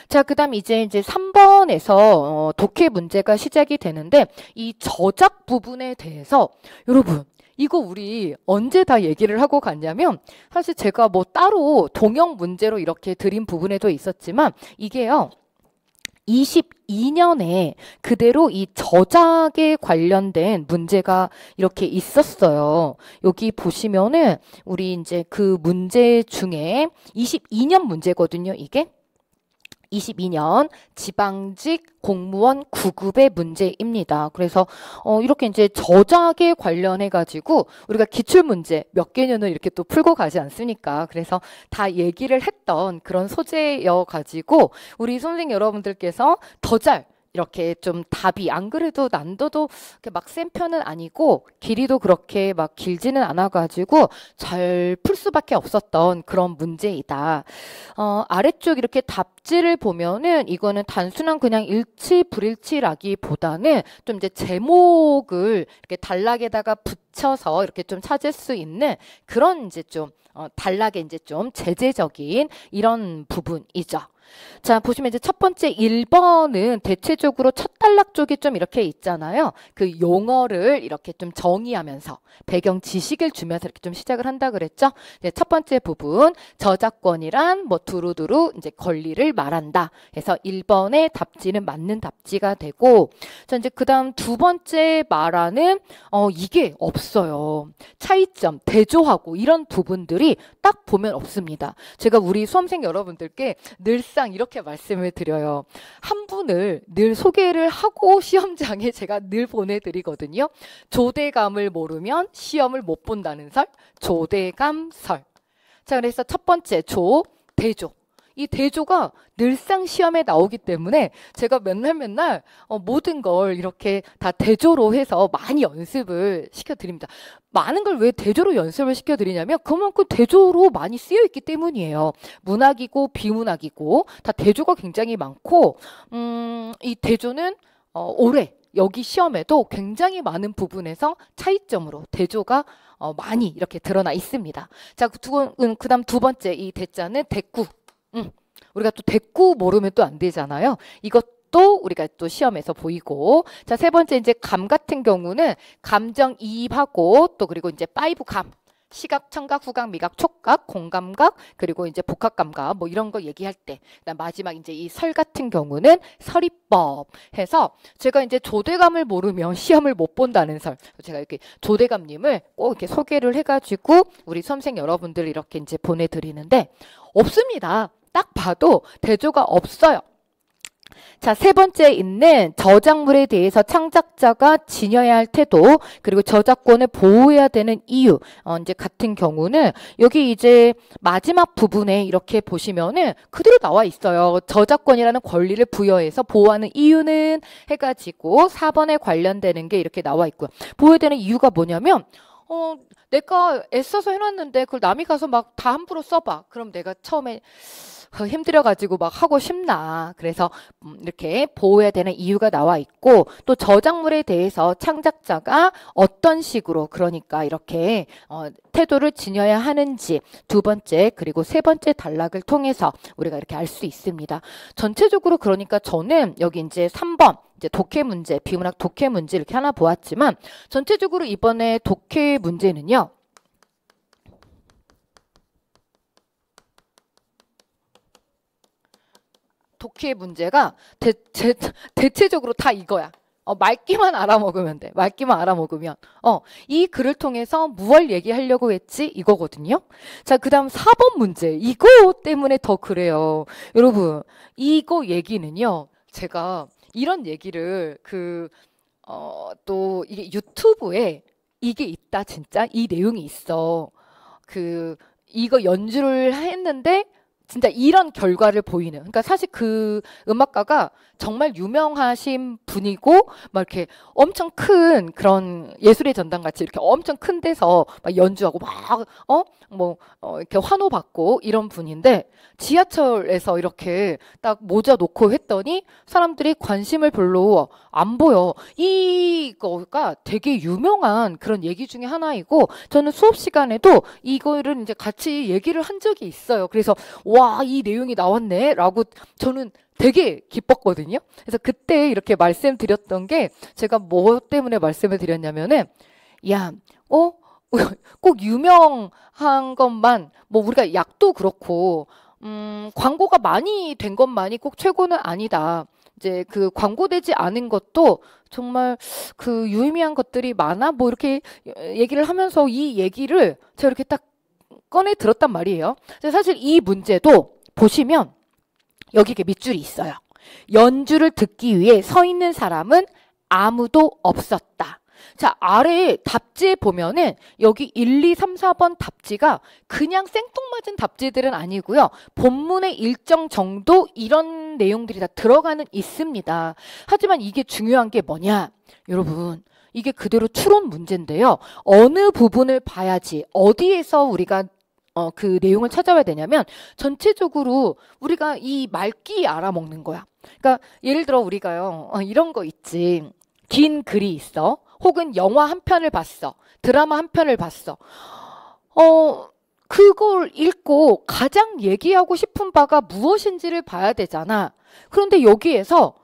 자, 그 다음 이제 3번에서 독해 문제가 시작이 되는데, 이 저작 부분에 대해서 여러분, 이거 우리 언제 다 얘기를 하고 갔냐면, 사실 제가 뭐 따로 동형 문제로 이렇게 드린 부분에도 있었지만, 이게요, 22년에 그대로 이 저작에 관련된 문제가 이렇게 있었어요. 여기 보시면은 우리 이제 그 문제 중에 22년 문제거든요, 이게. 22년 지방직 공무원 9급의 문제입니다. 그래서 이렇게 이제 저작에 관련해 가지고 우리가 기출 문제 몇 개년을 이렇게 또 풀고 가지 않습니까? 그래서 다 얘기를 했던 그런 소재여 가지고 우리 선생님 여러분들께서 더 잘 이렇게 좀 답이, 안 그래도 난도도 막 센 편은 아니고 길이도 그렇게 막 길지는 않아가지고 잘 풀 수밖에 없었던 그런 문제이다. 아래쪽 이렇게 답지를 보면은 이거는 단순한 그냥 일치 불일치라기보다는 좀 이제 제목을 이렇게 단락에다가 붙여서 이렇게 좀 찾을 수 있는 그런 이제 좀 단락에 이제 좀 제재적인 이런 부분이죠. 자, 보시면 이제 첫 번째 1번은 대체적으로 첫 단락 쪽이 좀 이렇게 있잖아요. 그 용어를 이렇게 좀 정의하면서 배경 지식을 주면서 이렇게 좀 시작을 한다 그랬죠. 이제 첫 번째 부분, 저작권이란 뭐 두루두루 이제 권리를 말한다. 그래서 1번의 답지는 맞는 답지가 되고, 자, 이제 그 다음 두 번째 말하는 이게 없어요. 차이점, 대조하고 이런 부분들이 딱 보면 없습니다. 제가 우리 수험생 여러분들께 늘상 이렇게 말씀을 드려요. 한 분을 늘 소개를 하고 시험장에 제가 늘 보내드리거든요. 조대감을 모르면 시험을 못 본다는 설, 조대감설. 자, 그래서 첫 번째 대조. 이 대조가 늘상 시험에 나오기 때문에 제가 맨날 모든 걸 이렇게 다 대조로 해서 많이 연습을 시켜드립니다. 많은 걸 왜 대조로 연습을 시켜드리냐면 그만큼 대조로 많이 쓰여 있기 때문이에요. 문학이고 비문학이고 다 대조가 굉장히 많고 이 대조는 오래 여기 시험에도 굉장히 많은 부분에서 차이점으로 대조가 많이 이렇게 드러나 있습니다. 자, 그다음 두 번째 이 대자는 대꾸. 우리가 또 대꾸 모르면 또 안 되잖아요. 이것도 우리가 또 시험에서 보이고. 자, 세 번째 이제 감 같은 경우는 감정이입하고 또 그리고 이제 5감. 시각, 청각, 후각, 미각, 촉각, 공감각, 그리고 이제 복합감각 뭐 이런 거 얘기할 때. 그다음 마지막 이제 이 설 같은 경우는 설이법 해서 제가 이제 조대감을 모르면 시험을 못 본다는 설. 제가 이렇게 조대감님을 꼭 이렇게 소개를 해가지고 우리 수험생 여러분들 이렇게 이제 보내드리는데 없습니다. 딱 봐도 대조가 없어요. 자, 세 번째 있는 저작물에 대해서 창작자가 지녀야 할 태도, 그리고 저작권을 보호해야 되는 이유. 이제 같은 경우는 여기 이제 마지막 부분에 이렇게 보시면은 그대로 나와 있어요. 저작권이라는 권리를 부여해서 보호하는 이유는 해가지고 4번에 관련되는 게 이렇게 나와 있고요. 보호해야 되는 이유가 뭐냐면, 내가 애써서 해놨는데 그걸 남이 가서 막 다 함부로 써봐. 그럼 내가 처음에 힘들어가지고 막 하고 싶나. 그래서 이렇게 보호해야 되는 이유가 나와 있고 또 저작물에 대해서 창작자가 어떤 식으로 그러니까 이렇게 태도를 지녀야 하는지 두 번째 그리고 세 번째 단락을 통해서 우리가 이렇게 알 수 있습니다. 전체적으로 그러니까 저는 여기 이제 3번 이제 독해 문제, 비문학 독해 문제 이렇게 하나 보았지만 전체적으로 이번에 독해 문제는요. 독해 문제가 대체적으로 다 이거야. 말기만 알아먹으면 돼. 말기만 알아먹으면. 이 글을 통해서 무얼 얘기하려고 했지? 이거거든요. 자, 그 다음 4번 문제. 이거 때문에 더 그래요. 여러분, 이거 얘기는요. 제가 이런 얘기를 또 이게 유튜브에 이게 있다, 진짜. 이 내용이 있어. 이거 연주를 했는데 진짜 이런 결과를 보이는. 그러니까 사실 그 음악가가 정말 유명하신 분이고 막 이렇게 엄청 큰 그런 예술의 전당 같이 이렇게 엄청 큰 데서 막 연주하고 막 이렇게 환호 받고 이런 분인데 지하철에서 이렇게 딱 모자 놓고 했더니 사람들이 관심을 별로 안 보여. 이거가 되게 유명한 그런 얘기 중에 하나이고 저는 수업 시간에도 이거를 이제 같이 얘기를 한 적이 있어요. 그래서 와, 이 내용이 나왔네 라고 저는 되게 기뻤거든요. 그래서 그때 이렇게 말씀드렸던 게 제가 뭐 때문에 말씀을 드렸냐면은 야, 꼭 유명한 것만 뭐 우리가 약도 그렇고 광고가 많이 된 것만이 꼭 최고는 아니다. 이제 그 광고되지 않은 것도 정말 그 유의미한 것들이 많아. 뭐 이렇게 얘기를 하면서 이 얘기를 제가 이렇게 딱 꺼내 들었단 말이에요. 사실 이 문제도 보시면 여기 이렇게 밑줄이 있어요. 연주를 듣기 위해 서 있는 사람은 아무도 없었다. 자, 아래에 답지에 보면은 여기 1, 2, 3, 4번 답지가 그냥 생뚱맞은 답지들은 아니고요. 본문의 일정 정도 이런 내용들이 다 들어가는 있습니다. 하지만 이게 중요한 게 뭐냐? 여러분, 이게 그대로 추론 문제인데요. 어느 부분을 봐야지 어디에서 우리가 그 내용을 찾아와야 되냐면 전체적으로 우리가 이 말귀 알아먹는 거야. 그러니까 예를 들어 우리가요. 이런 거 있지. 긴 글이 있어. 혹은 영화 한 편을 봤어. 드라마 한 편을 봤어. 그걸 읽고 가장 얘기하고 싶은 바가 무엇인지를 봐야 되잖아. 그런데 여기에서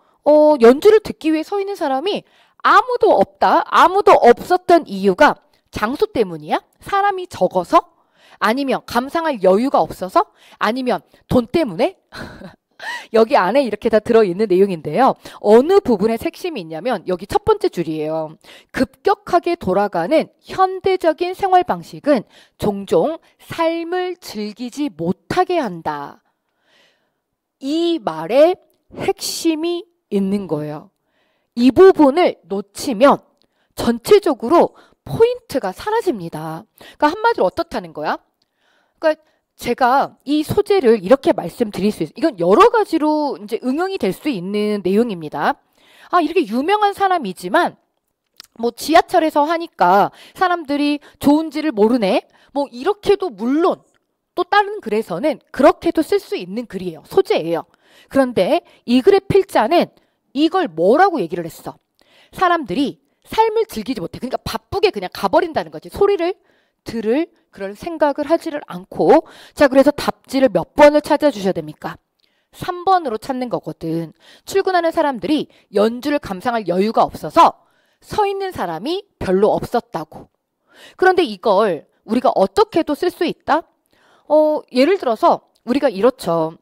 연주를 듣기 위해 서 있는 사람이 아무도 없다. 아무도 없었던 이유가 장소 때문이야? 사람이 적어서? 아니면 감상할 여유가 없어서? 아니면 돈 때문에? 여기 안에 이렇게 다 들어있는 내용인데요. 어느 부분에 핵심이 있냐면 여기 첫 번째 줄이에요. 급격하게 돌아가는 현대적인 생활 방식은 종종 삶을 즐기지 못하게 한다. 이 말에 핵심이 있는 거예요. 이 부분을 놓치면 전체적으로 포인트가 사라집니다. 그러니까 한마디로 어떻다는 거야? 그러니까 제가 이 소재를 이렇게 말씀드릴 수 있어요. 이건 여러 가지로 이제 응용이 될 수 있는 내용입니다. 이렇게 유명한 사람이지만 뭐 지하철에서 하니까 사람들이 좋은지를 모르네. 뭐 이렇게도 물론 또 다른 글에서는 그렇게도 쓸 수 있는 글이에요. 소재예요. 그런데 이 글의 필자는 이걸 뭐라고 얘기를 했어? 사람들이 삶을 즐기지 못해. 그러니까 바쁘게 그냥 가버린다는 거지. 소리를 들을 그런 생각을 하지를 않고. 자, 그래서 답지를 몇 번을 찾아주셔야 됩니까? 3번으로 찾는 거거든. 출근하는 사람들이 연주를 감상할 여유가 없어서 서 있는 사람이 별로 없었다고. 그런데 이걸 우리가 어떻게도 쓸 수 있다? 예를 들어서 우리가 이렇죠.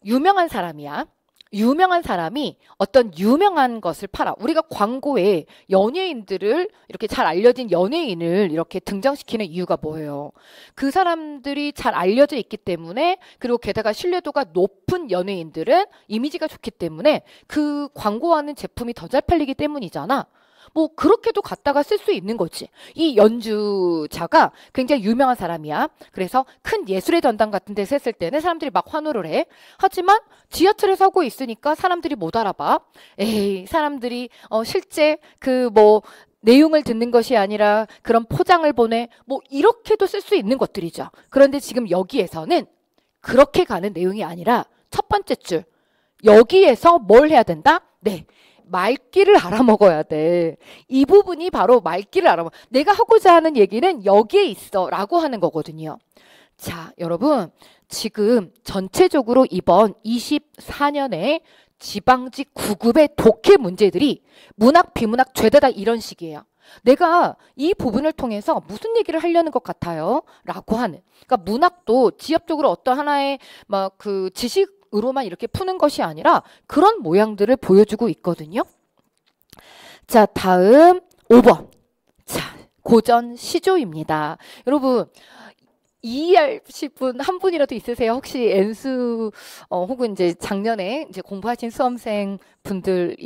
유명한 사람이야. 유명한 사람이 어떤 유명한 것을 팔아. 우리가 광고에 연예인들을 이렇게 잘 알려진 연예인을 이렇게 등장시키는 이유가 뭐예요? 그 사람들이 잘 알려져 있기 때문에, 그리고 게다가 신뢰도가 높은 연예인들은 이미지가 좋기 때문에 그 광고하는 제품이 더 잘 팔리기 때문이잖아. 뭐 그렇게도 갖다가 쓸 수 있는 거지. 이 연주자가 굉장히 유명한 사람이야. 그래서 큰 예술의 전당 같은 데서 했을 때는 사람들이 막 환호를 해. 하지만 지하철에 서고 있으니까 사람들이 못 알아봐. 에이, 사람들이 실제 그 뭐 내용을 듣는 것이 아니라 그런 포장을 보내. 뭐 이렇게도 쓸 수 있는 것들이죠. 그런데 지금 여기에서는 그렇게 가는 내용이 아니라 첫 번째 줄, 여기에서 뭘 해야 된다? 네. 말귀를 알아먹어야 돼. 이 부분이 바로 말귀를 알아먹어. 내가 하고자 하는 얘기는 여기에 있어 라고 하는 거거든요. 자, 여러분, 지금 전체적으로 이번 24년에 지방직 9급의 독해 문제들이 문학, 비문학 죄다 다 이런 식이에요. 내가 이 부분을 통해서 무슨 얘기를 하려는 것 같아요? 라고 하는. 그러니까 문학도 지엽적으로 어떤 하나의 막 그 지식으로만 이렇게 푸는 것이 아니라 그런 모양들을 보여주고 있거든요. 자, 다음 5번. 자, 고전 시조입니다. 여러분, 이해하실 분 한 분이라도 있으세요? 혹시 N수 혹은 이제 작년에 이제 공부하신 수험생 분들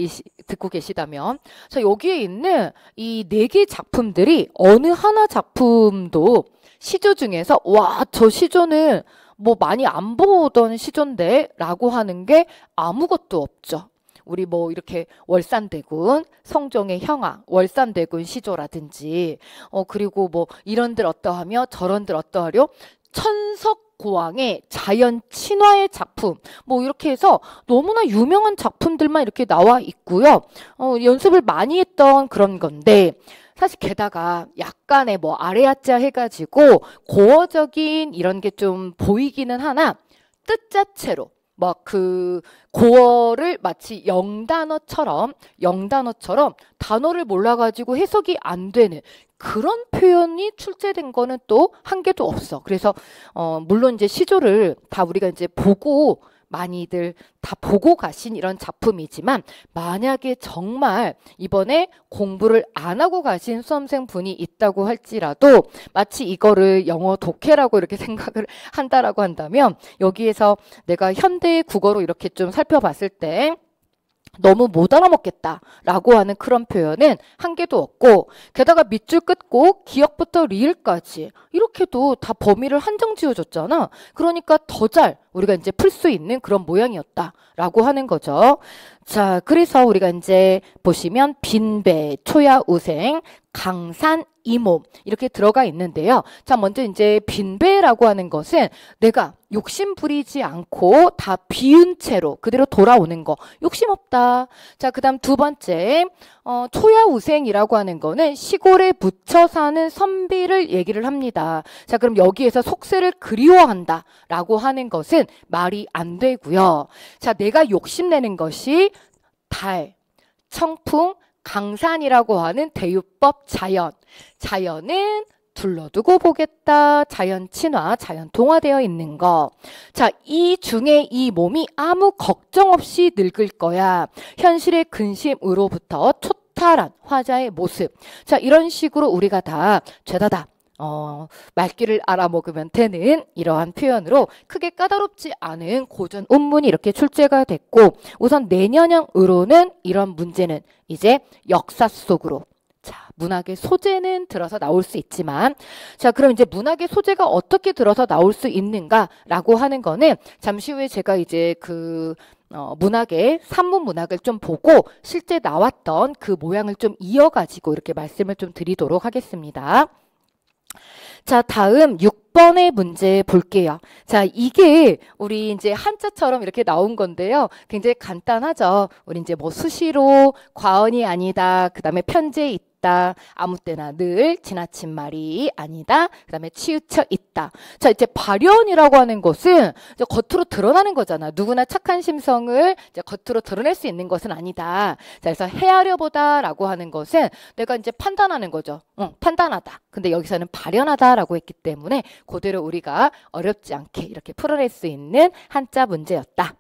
듣고 계시다면, 자, 여기에 있는 이 4개 작품들이 어느 하나 작품도 시조 중에서 와, 저 시조는 뭐 많이 안 보던 시조인데 라고 하는 게 아무것도 없죠. 우리 뭐 이렇게 월산대군, 성종의 형아, 월산대군 시조라든지 그리고 뭐 이런들 어떠하며 저런들 어떠하려, 천석고왕의 자연 친화의 작품, 뭐 이렇게 해서 너무나 유명한 작품들만 이렇게 나와 있고요. 연습을 많이 했던 그런 건데, 사실 게다가 약간의 뭐 아래아짜 해가지고 고어적인 이런 게 좀 보이기는 하나, 뜻 자체로 막 그 고어를 마치 영단어처럼 단어를 몰라가지고 해석이 안 되는 그런 표현이 출제된 거는 또 한 개도 없어. 그래서 물론 이제 시조를 다 우리가 이제 보고 많이들 다 보고 가신 이런 작품이지만, 만약에 정말 이번에 공부를 안 하고 가신 수험생 분이 있다고 할지라도 마치 이거를 영어 독해라고 이렇게 생각을 한다라고 한다면, 여기에서 내가 현대 국어로 이렇게 좀 살펴봤을 때 너무 못 알아먹겠다라고 하는 그런 표현은 한 개도 없고, 게다가 밑줄 긋고 기역부터 리을까지 이렇게도 다 범위를 한정 지어줬잖아. 그러니까 더 잘 우리가 이제 풀 수 있는 그런 모양이었다라고 하는 거죠. 자, 그래서 우리가 이제 보시면 빈배, 초야우생, 강산, 이몸 이렇게 들어가 있는데요. 자, 먼저 이제 빈배라고 하는 것은 내가 욕심 부리지 않고 다 비운 채로 그대로 돌아오는 거, 욕심 없다. 자, 그 다음 두 번째, 초야우생이라고 하는 거는 시골에 묻혀 사는 선비를 얘기를 합니다. 자, 그럼 여기에서 속세를 그리워한다 라고 하는 것은 말이 안 되고요. 자, 내가 욕심내는 것이 달, 청풍, 강산이라고 하는 대유법 자연. 자연은 둘러두고 보겠다. 자연 친화, 자연 동화되어 있는 거. 자, 이 중에 이 몸이 아무 걱정 없이 늙을 거야. 현실의 근심으로부터 초탈한 화자의 모습. 자, 이런 식으로 우리가 다 죄다 다 말귀를 알아먹으면 되는 이러한 표현으로 크게 까다롭지 않은 고전 운문이 이렇게 출제가 됐고, 우선 내년형으로는 이런 문제는 이제 역사 속으로, 자, 문학의 소재는 들어서 나올 수 있지만, 자, 그럼 이제 문학의 소재가 어떻게 들어서 나올 수 있는가라고 하는 거는 잠시 후에 제가 이제 문학의 산문 문학을 좀 보고 실제 나왔던 그 모양을 좀 이어가지고 이렇게 말씀을 좀 드리도록 하겠습니다. 자, 다음 6번의 문제 볼게요. 자, 이게 우리 이제 한자처럼 이렇게 나온 건데요. 굉장히 간단하죠. 우리 이제 뭐 수시로, 과언이 아니다, 그 다음에 편제에 있다, 아무 때나 늘, 지나친 말이 아니다, 그 다음에 치우쳐 있다. 자, 이제 발현이라고 하는 것은 이제 겉으로 드러나는 거잖아. 누구나 착한 심성을 이제 겉으로 드러낼 수 있는 것은 아니다. 자, 그래서 헤아려 보다라고 하는 것은 내가 이제 판단하는 거죠. 판단하다. 근데 여기서는 발현하다라고 했기 때문에 그대로 우리가 어렵지 않게 이렇게 풀어낼 수 있는 한자 문제였다.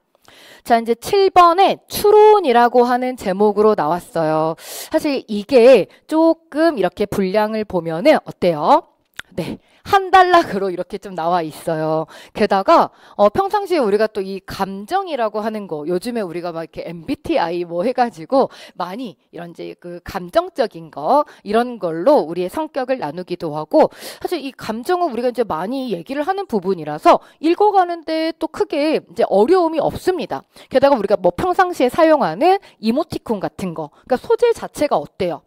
자, 이제 7번에 추론이라고 하는 제목으로 나왔어요. 사실 이게 조금 이렇게 분량을 보면은 어때요? 네. 한 단락으로 이렇게 좀 나와 있어요. 게다가 평상시에 우리가 또 이 감정이라고 하는 거, 요즘에 우리가 막 이렇게 MBTI 뭐 해가지고 많이 이런 이제 그 감정적인 거 이런 걸로 우리의 성격을 나누기도 하고, 사실 이 감정은 우리가 이제 많이 얘기를 하는 부분이라서 읽어가는데 또 크게 이제 어려움이 없습니다. 게다가 우리가 뭐 평상시에 사용하는 이모티콘 같은 거, 그러니까 소재 자체가 어때요?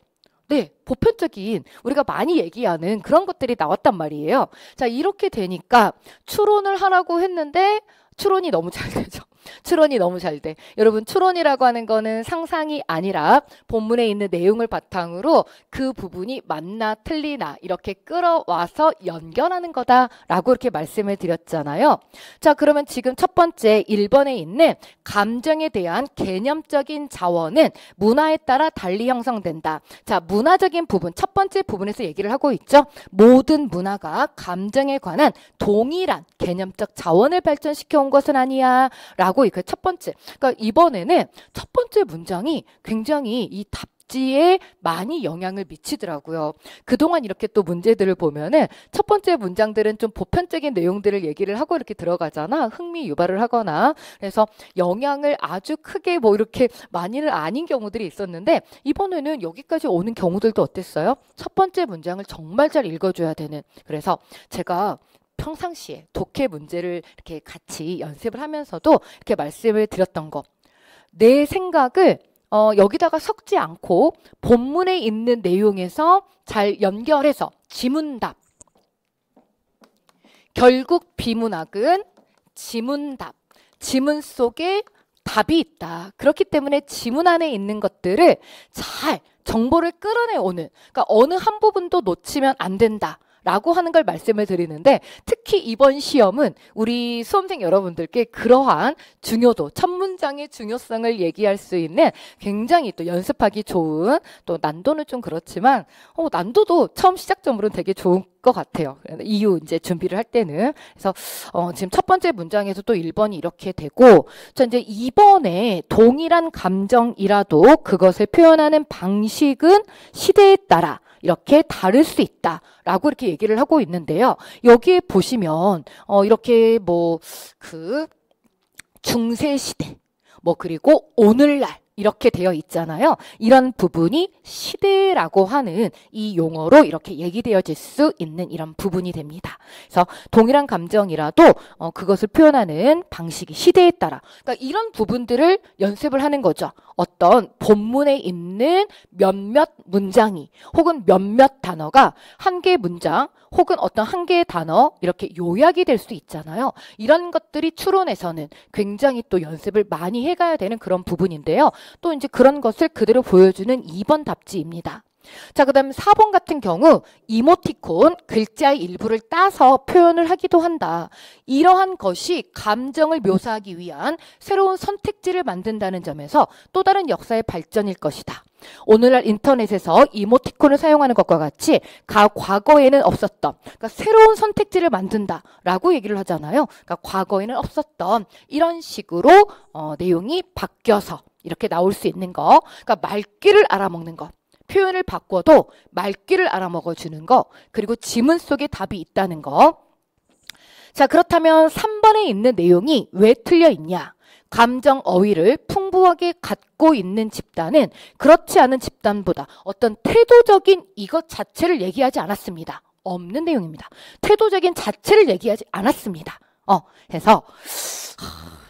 네, 보편적인 우리가 많이 얘기하는 그런 것들이 나왔단 말이에요. 자, 이렇게 되니까 추론을 하라고 했는데 추론이 너무 잘 되죠. 추론이 너무 잘 돼. 여러분, 추론이라고 하는 거는 상상이 아니라 본문에 있는 내용을 바탕으로 그 부분이 맞나 틀리나 이렇게 끌어와서 연결하는 거다라고 이렇게 말씀을 드렸잖아요. 자, 그러면 지금 첫 번째 1번에 있는 감정에 대한 개념적인 자원은 문화에 따라 달리 형성된다. 자, 문화적인 부분, 첫 번째 부분에서 얘기를 하고 있죠. 모든 문화가 감정에 관한 동일한 개념적 자원을 발전시켜 온 것은 아니야 라고 이그 첫 번째. 그러니까 이번에는 첫 번째 문장이 굉장히 이 답지에 많이 영향을 미치더라고요. 그동안 이렇게 또 문제들을 보면은 첫 번째 문장들은 좀 보편적인 내용들을 얘기를 하고 이렇게 들어가잖아. 흥미 유발을 하거나. 그래서 영향을 아주 크게 뭐 이렇게 많이는 아닌 경우들이 있었는데, 이번에는 여기까지 오는 경우들도 어땠어요? 첫 번째 문장을 정말 잘 읽어줘야 되는. 그래서 제가 평상시에 독해 문제를 이렇게 같이 연습을 하면서도 이렇게 말씀을 드렸던 거. 내 생각을 여기다가 섞지 않고 본문에 있는 내용에서 잘 연결해서 지문답. 결국 비문학은 지문답. 지문 속에 답이 있다. 그렇기 때문에 지문 안에 있는 것들을 잘 정보를 끌어내오는, 그러니까 어느 한 부분도 놓치면 안 된다. 라고 하는 걸 말씀을 드리는데, 특히 이번 시험은 우리 수험생 여러분들께 그러한 중요도, 첫 문장의 중요성을 얘기할 수 있는 굉장히 또 연습하기 좋은, 또 난도는 좀 그렇지만 난도도 처음 시작점으로는 되게 좋은 것 같아요. 이후 이제 준비를 할 때는. 그래서 지금 첫 번째 문장에서 또 1번이 이렇게 되고, 자, 이제 2번에 동일한 감정이라도 그것을 표현하는 방식은 시대에 따라 이렇게 다를 수 있다라고 이렇게 얘기를 하고 있는데요. 여기에 보시면 이렇게 뭐 그 중세 시대, 뭐 그리고 오늘날 이렇게 되어 있잖아요. 이런 부분이 시대라고 하는 이 용어로 이렇게 얘기되어질 수 있는 이런 부분이 됩니다. 그래서 동일한 감정이라도 그것을 표현하는 방식이 시대에 따라, 그러니까 이런 부분들을 연습을 하는 거죠. 어떤 본문에 있는 몇몇 문장이 혹은 몇몇 단어가 한 개의 문장 혹은 어떤 한 개의 단어 이렇게 요약이 될 수 있잖아요. 이런 것들이 추론에서는 굉장히 또 연습을 많이 해가야 되는 그런 부분인데요. 또 이제 그런 것을 그대로 보여주는 2번 답지입니다. 자, 그 다음 4번 같은 경우 이모티콘 글자의 일부를 따서 표현을 하기도 한다. 이러한 것이 감정을 묘사하기 위한 새로운 선택지를 만든다는 점에서 또 다른 역사의 발전일 것이다. 오늘날 인터넷에서 이모티콘을 사용하는 것과 같이 과거에는 없었던, 그러니까 새로운 선택지를 만든다라고 얘기를 하잖아요. 그러니까 과거에는 없었던 이런 식으로 내용이 바뀌어서 이렇게 나올 수 있는 거. 그러니까 말귀를 알아먹는 거. 표현을 바꿔도 말귀를 알아먹어주는 거, 그리고 지문 속에 답이 있다는 거. 자, 그렇다면 3번에 있는 내용이 왜 틀려 있냐? 감정 어휘를 풍부하게 갖고 있는 집단은 그렇지 않은 집단보다 어떤 태도적인 이것 자체를 얘기하지 않았습니다. 없는 내용입니다. 태도적인 자체를 얘기하지 않았습니다. 해서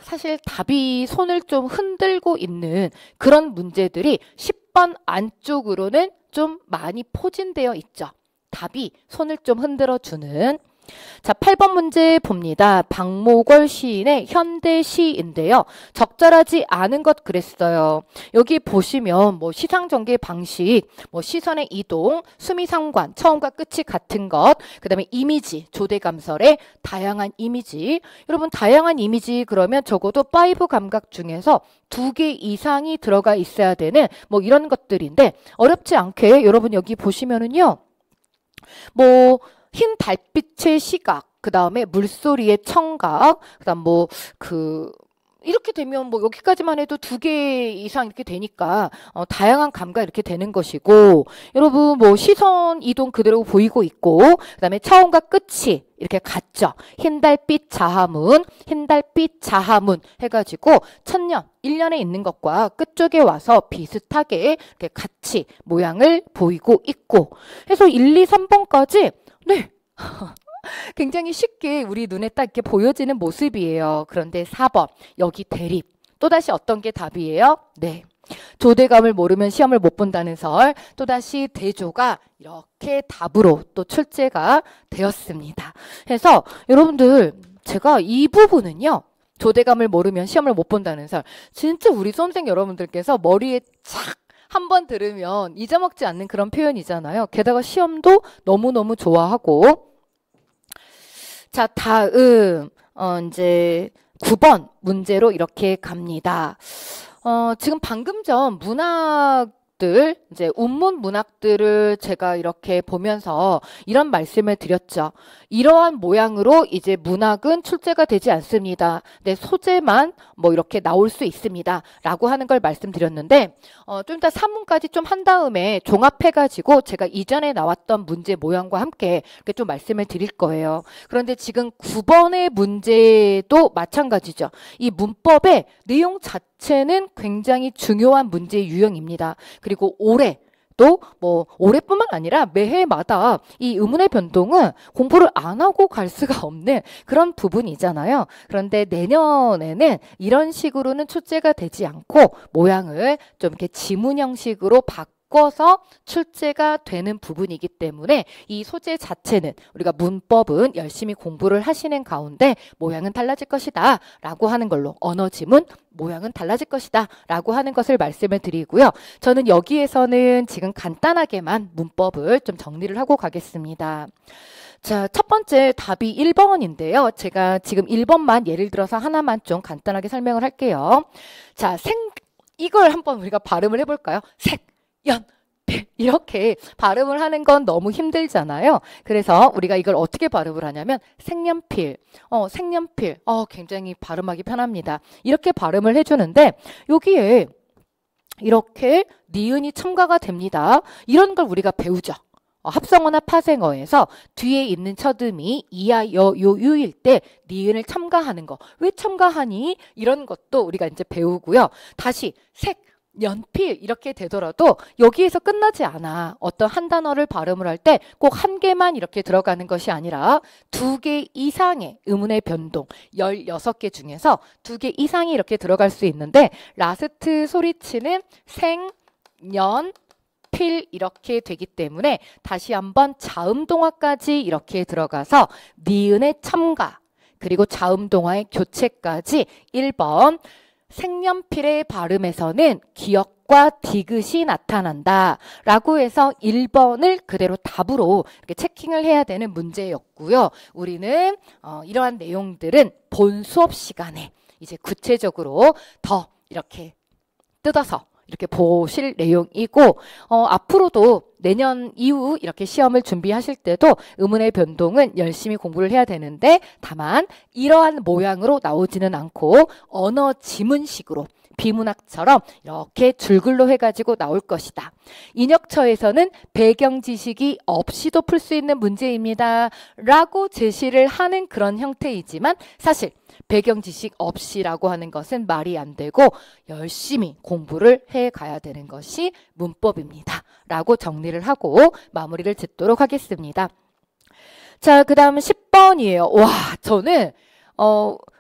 사실 답이 손을 좀 흔들고 있는 그런 문제들이 10번 안쪽으로는 좀 많이 포진되어 있죠. 답이 손을 좀 흔들어 주는. 자, 8번 문제 봅니다. 박목월 시인의 현대시인데요. 적절하지 않은 것 그랬어요. 여기 보시면 뭐 시상전개 방식, 뭐 시선의 이동, 수미상관, 처음과 끝이 같은 것, 그 다음에 이미지, 조대감설의 다양한 이미지. 여러분 다양한 이미지 그러면 적어도 5 감각 중에서 2개 이상이 들어가 있어야 되는 뭐 이런 것들인데 어렵지 않게 여러분 여기 보시면은요. 뭐 흰 달빛의 시각, 그 다음에 물소리의 청각, 그 다음 이렇게 되면 뭐 여기까지만 해도 2개 이상 이렇게 되니까 다양한 감각 이렇게 되는 것이고, 여러분 뭐 시선 이동 그대로 보이고 있고, 그 다음에 처음과 끝이 이렇게 같죠. 흰달빛 자하문, 흰달빛 자하문 해가지고 천년, 1년에 있는 것과 끝쪽에 와서 비슷하게 이렇게 같이 모양을 보이고 있고 해서 1, 2, 3번까지 네. 굉장히 쉽게 우리 눈에 딱 이렇게 보여지는 모습이에요. 그런데 4번 여기 대립. 또다시 어떤 게 답이에요? 네. 조대감을 모르면 시험을 못 본다는 설. 또다시 대조가 이렇게 답으로 또 출제가 되었습니다. 그래서 여러분들 제가 이 부분은요. 조대감을 모르면 시험을 못 본다는 설. 진짜 우리 수험생 여러분들께서 머리에 착 한번 들으면 잊어먹지 않는 그런 표현이잖아요. 게다가 시험도 너무너무 좋아하고. 자, 다음 이제 9번 문제로 이렇게 갑니다. 지금 방금 전 문학들, 이제 운문 문학들을 제가 이렇게 보면서 이런 말씀을 드렸죠. 이러한 모양으로 이제 문학은 출제가 되지 않습니다. 네, 소재만 뭐 이렇게 나올 수 있습니다. 라고 하는 걸 말씀드렸는데, 좀 이따 3문까지 좀 한 다음에 종합해가지고 제가 이전에 나왔던 문제 모양과 함께 이렇게 좀 말씀을 드릴 거예요. 그런데 지금 9번의 문제도 마찬가지죠. 이 문법의 내용 자체는 굉장히 중요한 문제 유형입니다. 그리고 올해 또 뭐 올해뿐만 아니라 매해마다 이 의문의 변동은 공부를 안 하고 갈 수가 없는 그런 부분이잖아요. 그런데 내년에는 이런 식으로는 출제가 되지 않고 모양을 좀 이렇게 지문 형식으로 바꿔서 출제가 되는 부분이기 때문에 이 소재 자체는 우리가 문법은 열심히 공부를 하시는 가운데 모양은 달라질 것이다 라고 하는 걸로, 언어 지문 모양은 달라질 것이다 라고 하는 것을 말씀을 드리고요. 저는 여기에서는 지금 간단하게만 문법을 좀 정리를 하고 가겠습니다. 자, 첫 번째 답이 1번인데요. 제가 지금 1번만 예를 들어서 하나만 좀 간단하게 설명을 할게요. 자, 이걸 한번 우리가 발음을 해볼까요? 이렇게 발음을 하는 건 너무 힘들잖아요. 그래서 우리가 이걸 어떻게 발음을 하냐면 색연필, 색연필, 굉장히 발음하기 편합니다. 이렇게 발음을 해주는데 여기에 이렇게 니은이 첨가가 됩니다. 이런 걸 우리가 배우죠. 합성어나 파생어에서 뒤에 있는 쳐듬이 이야, 여, 요, 유일 때 니은을 첨가하는 거. 왜 첨가하니? 이런 것도 우리가 이제 배우고요. 다시 연필 이렇게 되더라도 여기에서 끝나지 않아. 어떤 한 단어를 발음을 할 때 꼭 한 개만 이렇게 들어가는 것이 아니라 2개 이상의 의문의 변동 16개 중에서 2개 이상이 이렇게 들어갈 수 있는데 라스트 소리치는 생, 연, 필 이렇게 되기 때문에 다시 한번 자음동화까지 이렇게 들어가서 니은의 첨가 그리고 자음동화의 교체까지 1번 색연필의 발음에서는 기역과 디귿이 나타난다 라고 해서 1번을 그대로 답으로 이렇게 체킹을 해야 되는 문제였고요. 우리는 이러한 내용들은 본 수업 시간에 이제 구체적으로 더 이렇게 뜯어서 이렇게 보실 내용이고 앞으로도 내년 이후 이렇게 시험을 준비하실 때도 의문의 변동은 열심히 공부를 해야 되는데 다만 이러한 모양으로 나오지는 않고 언어 지문식으로 비문학처럼 이렇게 줄글로 해가지고 나올 것이다. 인역처에서는 배경 지식이 없이도 풀 수 있는 문제입니다. 라고 제시를 하는 그런 형태이지만 사실 배경 지식 없이라고 하는 것은 말이 안 되고 열심히 공부를 해 가야 되는 것이 문법입니다. 라고 정리를 하고 마무리를 짓도록 하겠습니다. 자, 그 다음 10번이에요. 와, 저는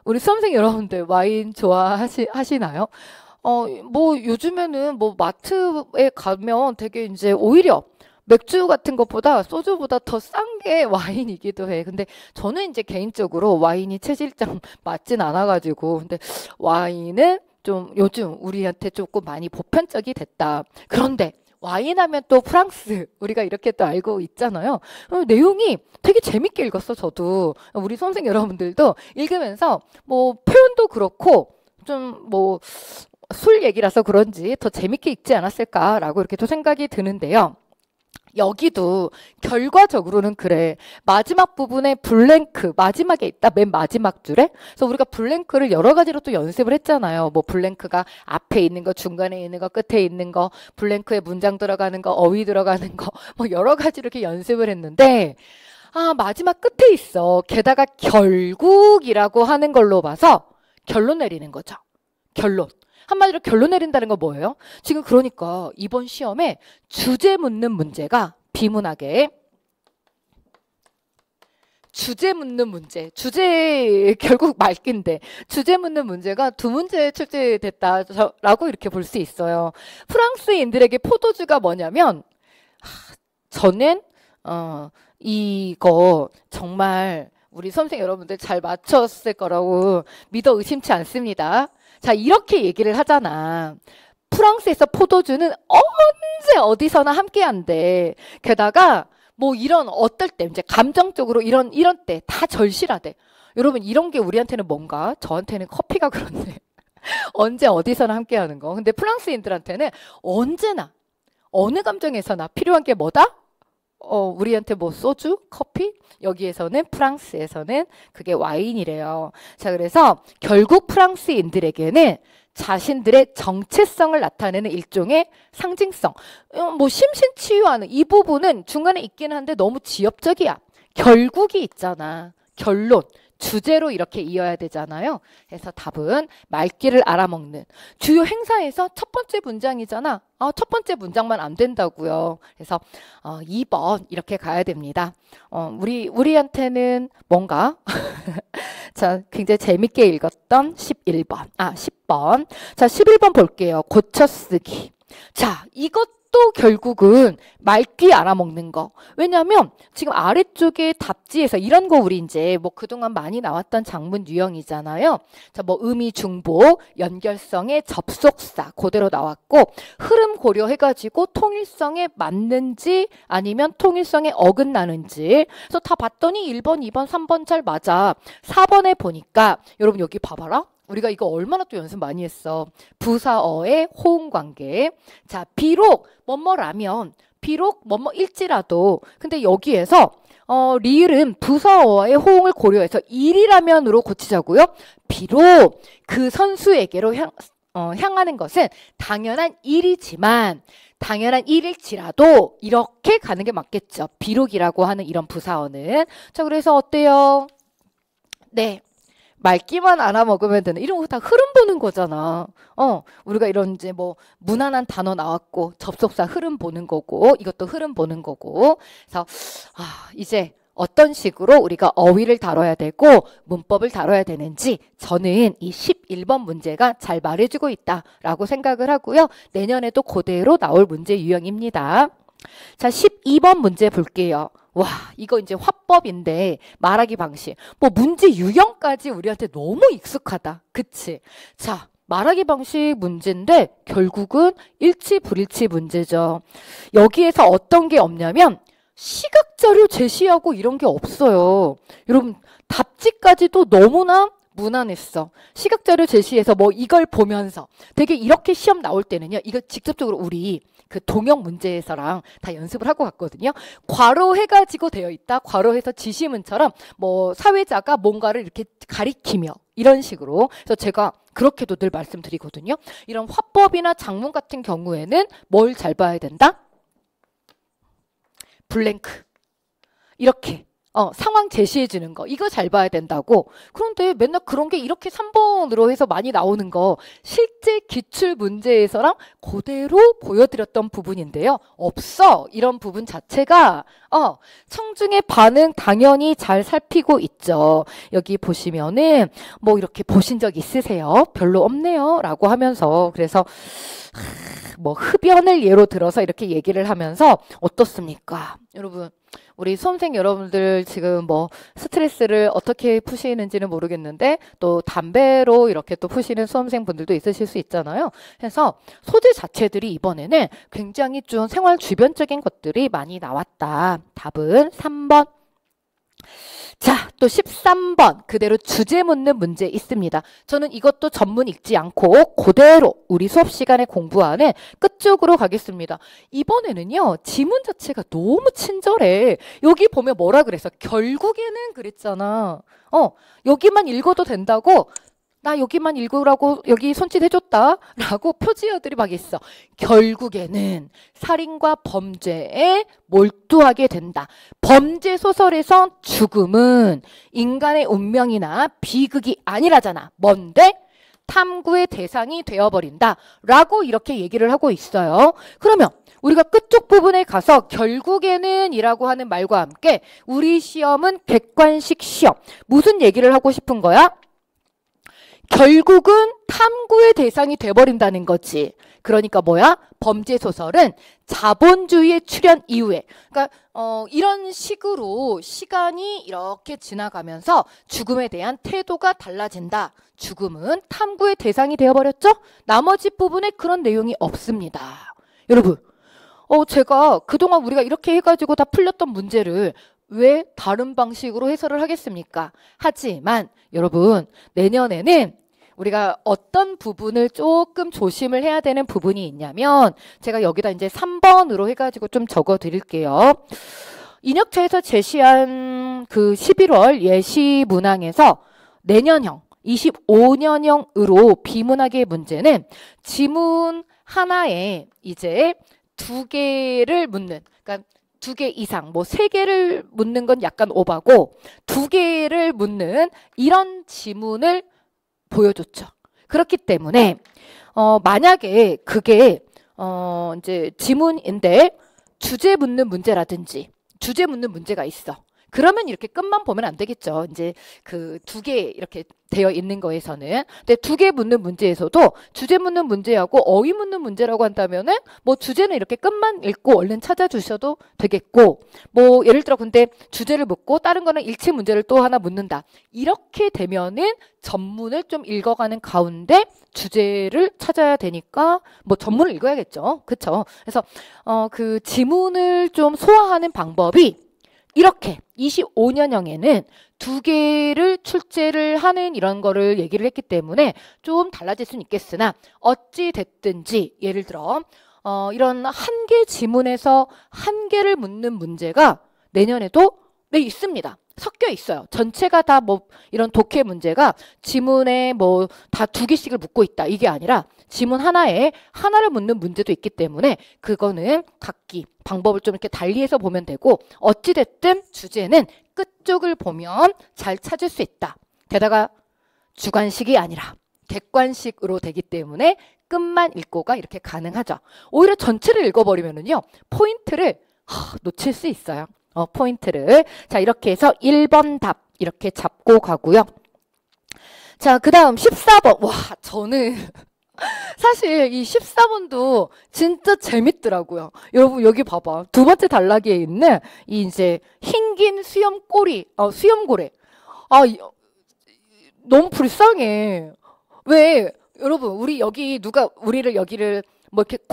우리 수험생 여러분들 와인 좋아하시나요? 뭐 요즘에는 뭐 마트에 가면 되게 이제 오히려 맥주 같은 것보다 소주보다 더 싼 게 와인이기도 해. 근데 저는 이제 개인적으로 와인이 체질상 맞진 않아가지고, 근데 와인은 좀 요즘 우리한테 조금 많이 보편적이 됐다. 그런데 와인 하면 또 프랑스, 우리가 이렇게 또 알고 있잖아요. 내용이 되게 재밌게 읽었어, 저도. 우리 선생 여러분들도 읽으면서 뭐 표현도 그렇고 좀 뭐 술 얘기라서 그런지 더 재밌게 읽지 않았을까라고 이렇게 또 생각이 드는데요. 여기도 결과적으로는 그래. 마지막 부분에 블랭크, 마지막에 있다. 맨 마지막 줄에. 그래서 우리가 블랭크를 여러 가지로 또 연습을 했잖아요. 뭐 블랭크가 앞에 있는 거, 중간에 있는 거, 끝에 있는 거, 블랭크에 문장 들어가는 거, 어휘 들어가는 거, 뭐 여러 가지로 이렇게 연습을 했는데, 마지막 끝에 있어. 게다가 결국이라고 하는 걸로 봐서 결론 내리는 거죠. 결론. 한마디로 결론 내린다는 건 뭐예요? 지금 그러니까 이번 시험에 주제 묻는 문제가 비문학에 주제 묻는 문제, 주제 결국 말기인데 주제 묻는 문제가 두 문제 출제됐다라고 이렇게 볼 수 있어요. 프랑스인들에게 포도주가 뭐냐면 저는 이거 정말 우리 선생 여러분들 잘 맞췄을 거라고 믿어 의심치 않습니다. 자, 이렇게 얘기를 하잖아. 프랑스에서 포도주는 언제 어디서나 함께한대. 게다가 뭐 이런 어떨 때 이제 감정적으로 이런 때 다 절실하대. 여러분 이런 게 우리한테는 뭔가? 저한테는 커피가 그렇네. 언제 어디서나 함께하는 거. 근데 프랑스인들한테는 언제나 어느 감정에서나 필요한 게 뭐다? 우리한테 뭐 소주, 커피? 여기에서는 프랑스에서는 그게 와인이래요. 자, 그래서 결국 프랑스인들에게는 자신들의 정체성을 나타내는 일종의 상징성. 뭐 심신치유하는 이 부분은 중간에 있긴 한데 너무 지엽적이야. 결국이 있잖아. 결론. 주제로 이렇게 이어야 되잖아요. 그래서 답은 말귀를 알아먹는 주요 행사에서 첫 번째 문장이잖아. 첫 번째 문장만 안 된다고요. 그래서 2번 이렇게 가야 됩니다. 우리한테는 뭔가 자, 굉장히 재밌게 읽었던 11번. 10번. 자, 11번 볼게요. 고쳐쓰기. 자, 이것도 결국은 말귀 알아먹는 거. 왜냐면 지금 아래쪽에 답지에서 이런 거 우리 이제 뭐 그동안 많이 나왔던 작문 유형이잖아요. 자, 뭐 의미 중복, 연결성의 접속사 그대로 나왔고 흐름 고려해가지고 통일성에 맞는지 아니면 통일성에 어긋나는지. 그래서 다 봤더니 1번, 2번, 3번 잘 맞아. 4번에 보니까 여러분 여기 봐봐라. 우리가 이거 얼마나 또 연습 많이 했어. 부사어의 호응관계. 자, 비록 뭐뭐라면 비록 뭐뭐일지라도 근데 여기에서 리을은 부사어의 호응을 고려해서 일이라면으로 고치자고요. 비록 그 선수에게로 향하는 것은 당연한 일이지만 당연한 일일지라도 이렇게 가는 게 맞겠죠. 비록이라고 하는 이런 부사어는. 자, 그래서 어때요? 네. 말기만 알아먹으면 되는 이런 거 다 흐름 보는 거잖아. 우리가 이런 이제 뭐 무난한 단어 나왔고 접속사 흐름 보는 거고 이것도 흐름 보는 거고. 그래서 이제 어떤 식으로 우리가 어휘를 다뤄야 되고 문법을 다뤄야 되는지 저는 이 11번 문제가 잘 말해주고 있다라고 생각을 하고요. 내년에도 그대로 나올 문제 유형입니다. 자, 12번 문제 볼게요. 와, 이거 이제 화법인데 말하기 방식. 뭐 문제 유형까지 우리한테 너무 익숙하다. 그치? 자, 말하기 방식 문제인데 결국은 일치 불일치 문제죠. 여기에서 어떤 게 없냐면 시각자료 제시하고 이런 게 없어요. 여러분 답지까지도 너무나 무난했어. 시각자료 제시해서 뭐 이걸 보면서 되게 이렇게 시험 나올 때는요. 이거 직접적으로 우리 그 동영 문제에서랑 다 연습을 하고 갔거든요. 괄호해가지고 되어 있다. 괄호해서 지시문처럼 뭐 사회자가 뭔가를 이렇게 가리키며 이런 식으로. 그래서 제가 그렇게도 늘 말씀드리거든요. 이런 화법이나 작문 같은 경우에는 뭘 잘 봐야 된다? 블랭크. 이렇게 상황 제시해 주는 거. 이거 잘 봐야 된다고. 그런데 맨날 그런 게 이렇게 3번으로 해서 많이 나오는 거 실제 기출 문제에서랑 그대로 보여드렸던 부분인데요. 없어. 이런 부분 자체가 청중의 반응 당연히 잘 살피고 있죠. 여기 보시면은 뭐 이렇게 보신 적 있으세요? 별로 없네요. 라고 하면서 그래서 뭐 흡연을 예로 들어서 이렇게 얘기를 하면서 어떻습니까? 여러분 우리 수험생 여러분들 지금 뭐 스트레스를 어떻게 푸시는지는 모르겠는데 또 담배로 이렇게 또 푸시는 수험생 분들도 있으실 수 있잖아요. 그래서 소재 자체들이 이번에는 굉장히 좀 생활 주변적인 것들이 많이 나왔다. 답은 3번. 자, 또 13번 그대로 주제 묻는 문제 있습니다. 저는 이것도 전문 읽지 않고 그대로 우리 수업 시간에 공부하는 끝쪽으로 가겠습니다. 이번에는요. 지문 자체가 너무 친절해. 여기 보면 뭐라 그랬어? 결국에는 그랬잖아. 여기만 읽어도 된다고? 나 여기만 읽으라고 여기 손짓 해줬다 라고 표지어들이 막 있어. 결국에는 살인과 범죄에 몰두하게 된다. 범죄 소설에서 죽음은 인간의 운명이나 비극이 아니라잖아. 뭔데? 탐구의 대상이 되어버린다 라고 이렇게 얘기를 하고 있어요. 그러면 우리가 끝쪽 부분에 가서 결국에는 이라고 하는 말과 함께 우리 시험은 객관식 시험. 무슨 얘기를 하고 싶은 거야? 결국은 탐구의 대상이 돼버린다는 거지. 그러니까 뭐야? 범죄 소설은 자본주의의 출현 이후에 그러니까 이런 식으로 시간이 이렇게 지나가면서 죽음에 대한 태도가 달라진다. 죽음은 탐구의 대상이 되어버렸죠? 나머지 부분에 그런 내용이 없습니다. 여러분 제가 그동안 우리가 이렇게 해가지고 다 풀렸던 문제를 왜 다른 방식으로 해설을 하겠습니까? 하지만 여러분 내년에는 우리가 어떤 부분을 조금 조심을 해야 되는 부분이 있냐면 제가 여기다 이제 3번으로 해가지고 좀 적어 드릴게요. 인혁차에서 제시한 그 11월 예시 문항에서 내년형 25년형으로 비문학의 문제는 지문 하나에 이제 2개를 묻는 그러니까 2개 이상, 뭐 3개를 묻는 건 약간 오바고 2개를 묻는 이런 지문을 보여줬죠. 그렇기 때문에 만약에 그게 이제 지문인데 주제 묻는 문제라든지 주제 묻는 문제가 있어. 그러면 이렇게 끝만 보면 안 되겠죠. 이제 그 2개 이렇게 되어 있는 거에서는. 근데 2개 묻는 문제에서도 주제 묻는 문제하고 어휘 묻는 문제라고 한다면은 뭐 주제는 이렇게 끝만 읽고 얼른 찾아주셔도 되겠고 뭐 예를 들어 근데 주제를 묻고 다른 거는 일치 문제를 또 하나 묻는다. 이렇게 되면은 전문을 좀 읽어가는 가운데 주제를 찾아야 되니까 뭐 전문을 읽어야겠죠. 그쵸? 그래서 그 지문을 좀 소화하는 방법이 이렇게 25년형에는 2개를 출제를 하는 이런 거를 얘기를 했기 때문에 좀 달라질 수는 있겠으나 어찌 됐든지 예를 들어 이런 1개 지문에서 1개를 묻는 문제가 내년에도 있습니다. 섞여 있어요. 전체가 다 뭐 이런 독해 문제가 지문에 뭐 다 2개씩을 묻고 있다. 이게 아니라 지문 하나에 하나를 묻는 문제도 있기 때문에 그거는 각기 방법을 좀 이렇게 달리해서 보면 되고 어찌됐든 주제는 끝쪽을 보면 잘 찾을 수 있다. 게다가 주관식이 아니라 객관식으로 되기 때문에 끝만 읽고가 이렇게 가능하죠. 오히려 전체를 읽어버리면은요 포인트를 놓칠 수 있어요. 포인트를. 자, 이렇게 해서 1번 답 이렇게 잡고 가고요. 자, 그 다음 14번. 와, 저는 사실 이 14번도 진짜 재밌더라고요. 여러분 여기 봐봐. 2번째 단락에 있는 이 이제 흰긴 수염꼬리, 수염고래. 너무 불쌍해. 왜 여러분 우리 여기 누가 우리를 여기를 뭐 이렇게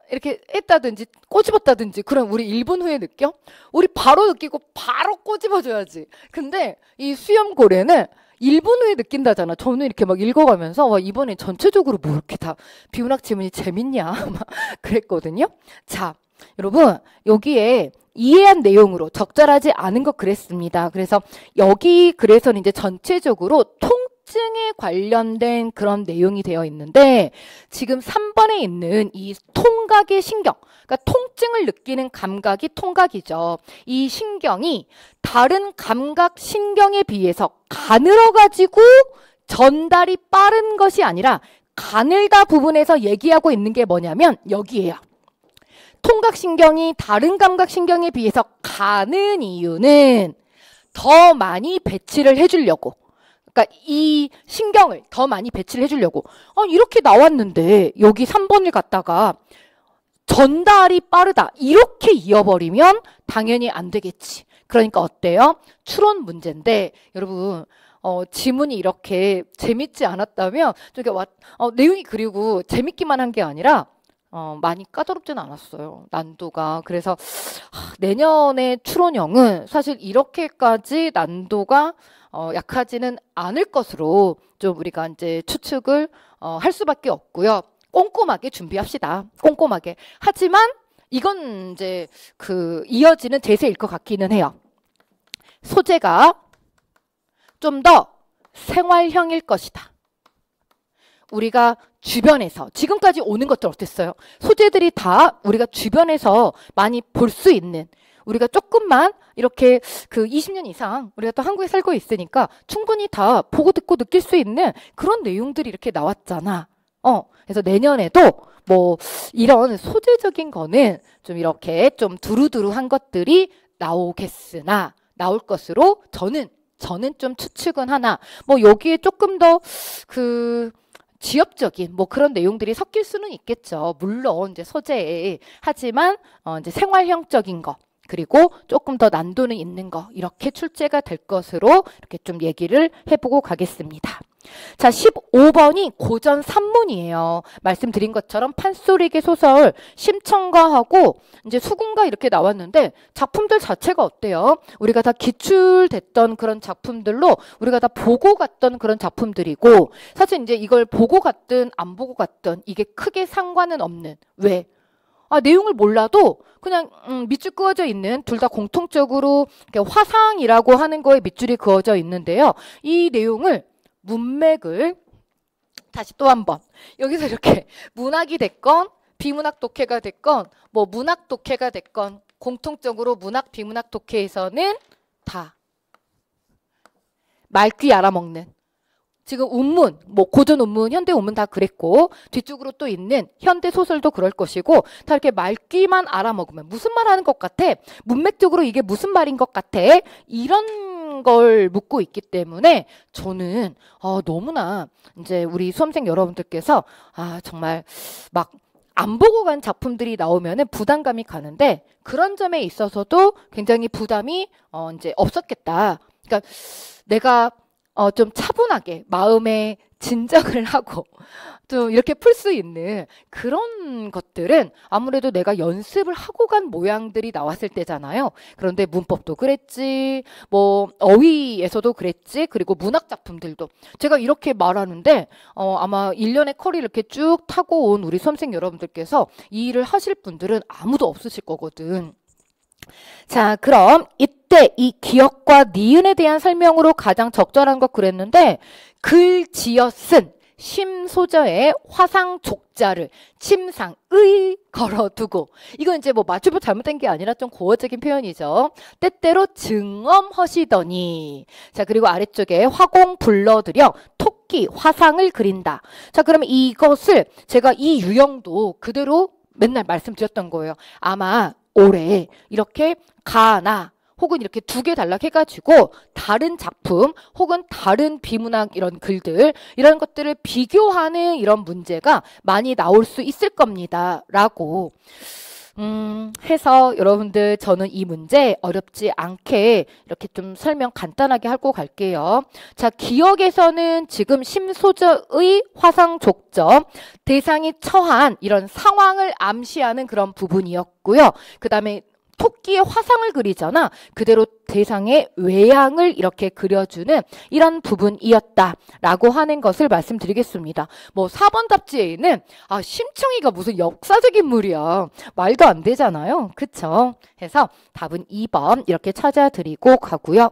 이렇게 했다든지 꼬집었다든지 그럼 우리 1분 후에 느껴? 우리 바로 느끼고 바로 꼬집어줘야지. 근데 이 수염고래는 1분 후에 느낀다잖아. 저는 이렇게 막 읽어가면서 와 이번에 전체적으로 뭐 이렇게 다 비문학 지문이 재밌냐 막 그랬거든요. 자, 여러분 여기에 이해한 내용으로 적절하지 않은 거 그랬습니다. 그래서 여기 그래서는 이제 전체적으로 통증에 관련된 그런 내용이 되어 있는데 지금 3번에 있는 이 통과 통각의 신경, 그러니까 통증을 느끼는 감각이 통각이죠. 이 신경이 다른 감각 신경에 비해서 가늘어가지고 전달이 빠른 것이 아니라 가늘다 부분에서 얘기하고 있는 게 뭐냐면 여기에요. 통각신경이 다른 감각신경에 비해서 가는 이유는 더 많이 배치를 해주려고. 그러니까 이 신경을 더 많이 배치를 해주려고. 이렇게 나왔는데 여기 3번을 갖다가 전달이 빠르다. 이렇게 이어버리면 당연히 안 되겠지. 그러니까 어때요? 추론 문제인데 여러분 지문이 이렇게 재밌지 않았다면 내용이 그리고 재밌기만 한 게 아니라 많이 까다롭진 않았어요. 난도가. 그래서 내년의 추론형은 사실 이렇게까지 난도가 약하지는 않을 것으로 좀 우리가 이제 추측을 할 수밖에 없고요. 꼼꼼하게 준비합시다. 꼼꼼하게. 하지만 이건 이제 이어지는 대세일 것 같기는 해요. 소재가 좀 더 생활형일 것이다. 우리가 주변에서 지금까지 오는 것들 어땠어요? 소재들이 다 우리가 주변에서 많이 볼 수 있는, 우리가 조금만 이렇게 20년 이상 우리가 또 한국에 살고 있으니까 충분히 다 보고 듣고 느낄 수 있는 그런 내용들이 이렇게 나왔잖아. 그래서 내년에도 뭐 이런 소재적인 거는 좀 이렇게 좀 두루두루한 것들이 나오겠으나 나올 것으로 저는 좀 추측은 하나, 뭐 여기에 조금 더 지엽적인 뭐 그런 내용들이 섞일 수는 있겠죠. 물론 이제 소재에. 하지만 이제 생활형적인 거, 그리고 조금 더 난도는 있는 거, 이렇게 출제가 될 것으로 이렇게 좀 얘기를 해보고 가겠습니다. 자, 15번이 고전 산문이에요. 말씀드린 것처럼 판소리계 소설 심청가하고 이제 수군가 이렇게 나왔는데 작품들 자체가 어때요? 우리가 다 기출됐던 그런 작품들로 우리가 다 보고 갔던 그런 작품들이고, 사실 이제 이걸 보고 갔든 안 보고 갔든 이게 크게 상관은 없는. 왜? 내용을 몰라도 그냥 밑줄 그어져 있는, 둘 다 공통적으로 화상이라고 하는 거에 밑줄이 그어져 있는데요. 이 내용을 문맥을 다시 또 한번 여기서 이렇게 문학이 됐건 비문학 독해가 됐건 뭐 문학 독해가 됐건 공통적으로 문학 비문학 독해에서는 다 말귀 알아먹는, 지금 운문, 뭐 고전 운문, 현대 운문 다 그랬고 뒤쪽으로 또 있는 현대 소설도 그럴 것이고, 다 이렇게 말귀만 알아먹으면 무슨 말 하는 것 같아? 문맥적으로 이게 무슨 말인 것 같아? 이런 걸 묻고 있기 때문에 저는 너무나 이제 우리 수험생 여러분들께서 정말 막 안 보고 간 작품들이 나오면은 부담감이 가는데 그런 점에 있어서도 굉장히 부담이 이제 없었겠다. 그러니까 내가 좀 차분하게 마음에 진정을 하고 좀 이렇게 풀 수 있는 그런 것들은 아무래도 내가 연습을 하고 간 모양들이 나왔을 때잖아요. 그런데 문법도 그랬지, 뭐 어휘에서도 그랬지, 그리고 문학 작품들도 제가 이렇게 말하는데 아마 1년의 커리를 이렇게 쭉 타고 온 우리 수험생 여러분들께서 이 일을 하실 분들은 아무도 없으실 거거든. 자, 그럼 이때 이 기역과 니은에 대한 설명으로 가장 적절한 것 그랬는데, 글 지어 쓴 심소저의 화상 족자를 침상의 걸어두고, 이건 이제 뭐 맞춤법 잘못된 게 아니라 좀 고어적인 표현이죠. 때때로 증엄허시더니. 자, 그리고 아래쪽에 화공 불러들여 토끼 화상을 그린다. 자, 그러면 이것을 제가 이 유형도 그대로 맨날 말씀드렸던 거예요. 아마 올해 이렇게 가나 혹은 이렇게 두 개 단락해가지고 다른 작품 혹은 다른 비문학 이런 글들, 이런 것들을 비교하는 이런 문제가 많이 나올 수 있을 겁니다 라고 해서 여러분들, 저는 이 문제 어렵지 않게 이렇게 좀 설명 간단하게 하고 갈게요. 자, 기역에서는 지금 심소저의 화상족점, 대상이 처한 이런 상황을 암시하는 그런 부분이었고요. 그 다음에 토끼의 화상을 그리잖아. 그대로 대상의 외양을 이렇게 그려주는 이런 부분이었다라고 하는 것을 말씀드리겠습니다. 뭐 4번 답지에는 심청이가 무슨 역사적 인물이야. 말도 안 되잖아요. 그쵸? 해서 답은 2번 이렇게 찾아드리고 가고요.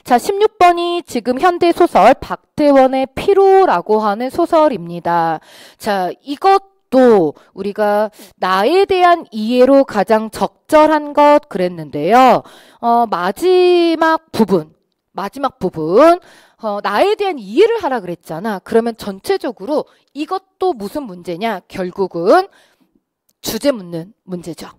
자, 16번이 지금 현대소설 박태원의 피로라고 하는 소설입니다. 자, 이것 이것도 우리가 나에 대한 이해로 가장 적절한 것 그랬는데요. 마지막 부분 나에 대한 이해를 하라 그랬잖아. 그러면 전체적으로 이것도 무슨 문제냐? 결국은 주제 묻는 문제죠.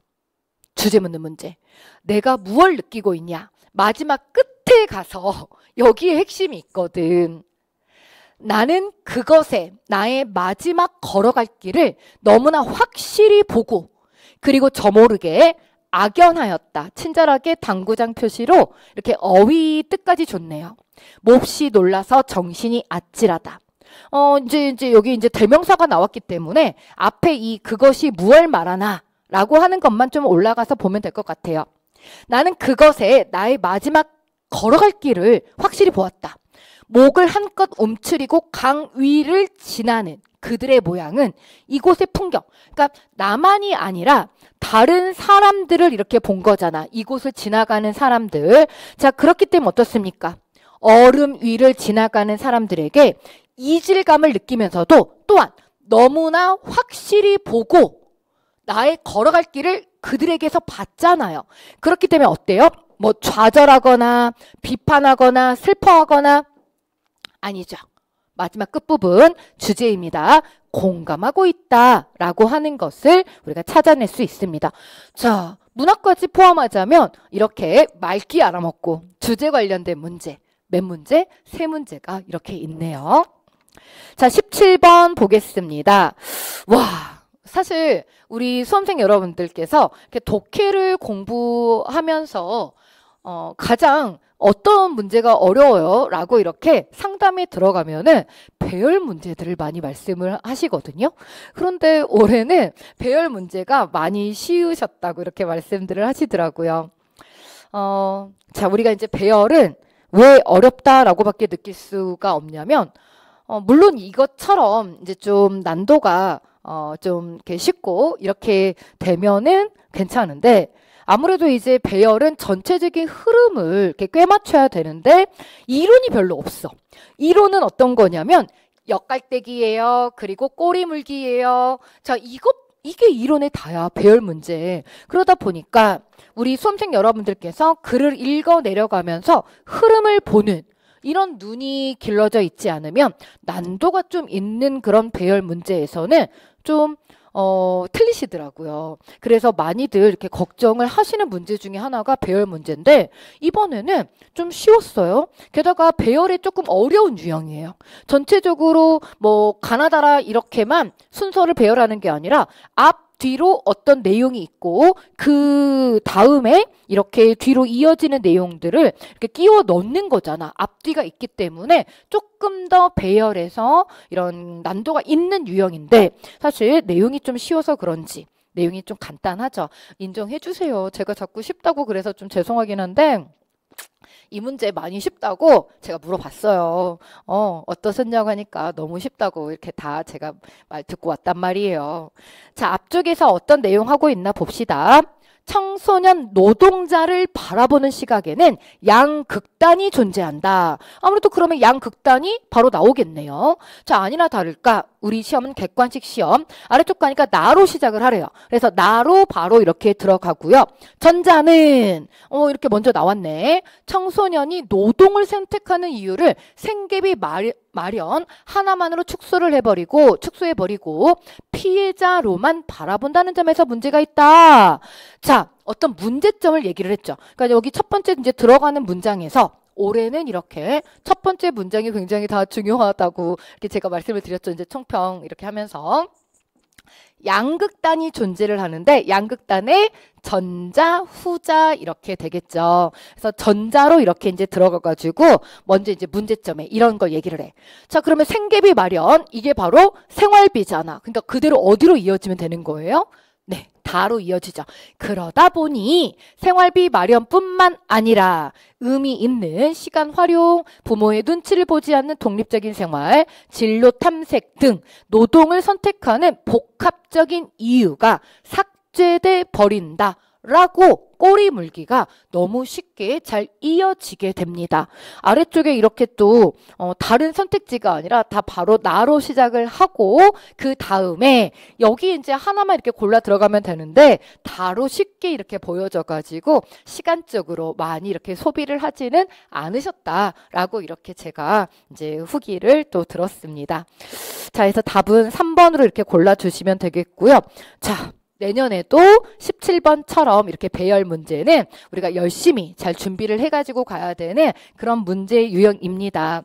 주제 묻는 문제. 내가 무엇을 느끼고 있냐? 마지막 끝에 가서 여기에 핵심이 있거든. 나는 그것에 나의 마지막 걸어갈 길을 너무나 확실히 보고 그리고 저모르게 악연하였다. 친절하게 당구장 표시로 이렇게 어휘 뜻까지 줬네요. 몹시 놀라서 정신이 아찔하다. 이제 여기 이제 대명사가 나왔기 때문에 앞에 이 그것이 무엇을 말하나 라고 하는 것만 좀 올라가서 보면 될 것 같아요. 나는 그것에 나의 마지막 걸어갈 길을 확실히 보았다. 목을 한껏 움츠리고 강 위를 지나는 그들의 모양은 이곳의 풍경. 그러니까 나만이 아니라 다른 사람들을 이렇게 본 거잖아. 이곳을 지나가는 사람들. 자, 그렇기 때문에 어떻습니까? 얼음 위를 지나가는 사람들에게 이질감을 느끼면서도 또한 너무나 확실히 보고 나의 걸어갈 길을 그들에게서 봤잖아요. 그렇기 때문에 어때요? 뭐 좌절하거나 비판하거나 슬퍼하거나 아니죠. 마지막 끝부분 주제입니다. 공감하고 있다라고 하는 것을 우리가 찾아낼 수 있습니다. 자, 문학까지 포함하자면 이렇게 말기 알아먹고 주제 관련된 문제, 몇 문제? 세 문제가 이렇게 있네요. 자, 17번 보겠습니다. 와, 사실 우리 수험생 여러분들께서 이렇게 독해를 공부하면서 가장 어떤 문제가 어려워요? 라고 이렇게 상담에 들어가면은 배열 문제들을 많이 말씀을 하시거든요. 그런데 올해는 배열 문제가 많이 쉬우셨다고 이렇게 말씀들을 하시더라고요. 자, 우리가 이제 배열은 왜 어렵다라고 밖에 느낄 수가 없냐면, 물론 이것처럼 이제 좀 난도가 좀 이렇게 쉽고 이렇게 되면은 괜찮은데, 아무래도 이제 배열은 전체적인 흐름을 이렇게 꿰맞춰야 되는데 이론이 별로 없어. 이론은 어떤 거냐면 역갈대기예요. 그리고 꼬리물기예요. 자, 이게 이론의 다야. 배열 문제. 그러다 보니까 우리 수험생 여러분들께서 글을 읽어 내려가면서 흐름을 보는 이런 눈이 길러져 있지 않으면 난도가 좀 있는 그런 배열 문제에서는 좀 틀리시더라고요. 그래서 많이들 이렇게 걱정을 하시는 문제 중에 하나가 배열 문제인데 이번에는 좀 쉬웠어요. 게다가 배열이 조금 어려운 유형이에요. 전체적으로 뭐 가나다라 이렇게만 순서를 배열하는 게 아니라 앞 뒤로 어떤 내용이 있고 그 다음에 이렇게 뒤로 이어지는 내용들을 이렇게 끼워 넣는 거잖아. 앞뒤가 있기 때문에 조금 더 배열해서 이런 난도가 있는 유형인데 사실 내용이 좀 쉬워서 그런지 내용이 좀 간단하죠. 인정해 주세요. 제가 자꾸 쉽다고 그래서 좀 죄송하긴 한데 이 문제 많이 쉽다고 제가 물어봤어요. 어떠셨냐고 하니까 너무 쉽다고 이렇게 다 제가 말 듣고 왔단 말이에요. 자, 앞쪽에서 어떤 내용 하고 있나 봅시다. 청소년 노동자를 바라보는 시각에는 양극단이 존재한다. 아무래도 그러면 양극단이 바로 나오겠네요. 자, 아니나 다를까 우리 시험은 객관식 시험 아래쪽 가니까 나로 시작을 하래요. 그래서 나로 바로 이렇게 들어가고요. 전자는 이렇게 먼저 나왔네. 청소년이 노동을 선택하는 이유를 생계비 마련 하나만으로 축소해버리고 피해자로만 바라본다는 점에서 문제가 있다. 자, 어떤 문제점을 얘기를 했죠. 그러니까 여기 첫 번째 이제 들어가는 문장에서 올해는 이렇게 첫 번째 문장이 굉장히 다 중요하다고 이렇게 제가 말씀을 드렸죠. 이제 총평 이렇게 하면서 양극단이 존재를 하는데 양극단의 전자, 후자 이렇게 되겠죠. 그래서 전자로 이렇게 이제 들어가가지고 먼저 이제 문제점에 이런 걸 얘기를 해. 자, 그러면 생계비 마련 이게 바로 생활비잖아. 그러니까 그대로 어디로 이어지면 되는 거예요? 네, 다로 이어지죠. 그러다 보니 생활비 마련뿐만 아니라 의미 있는 시간 활용, 부모의 눈치를 보지 않는 독립적인 생활, 진로 탐색 등 노동을 선택하는 복합적인 이유가 삭제돼 버린다 라고 꼬리 물기가 너무 쉽게 잘 이어지게 됩니다. 아래쪽에 이렇게 또 다른 선택지가 아니라 다 바로 나로 시작을 하고 그 다음에 여기 이제 하나만 이렇게 골라 들어가면 되는데 다로 쉽게 이렇게 보여져 가지고 시간적으로 많이 이렇게 소비를 하지는 않으셨다라고 이렇게 제가 이제 후기를 또 들었습니다. 자, 그래서 답은 3번으로 이렇게 골라 주시면 되겠고요. 자, 내년에도 17번처럼 이렇게 배열 문제는 우리가 열심히 잘 준비를 해가지고 가야 되는 그런 문제 유형입니다.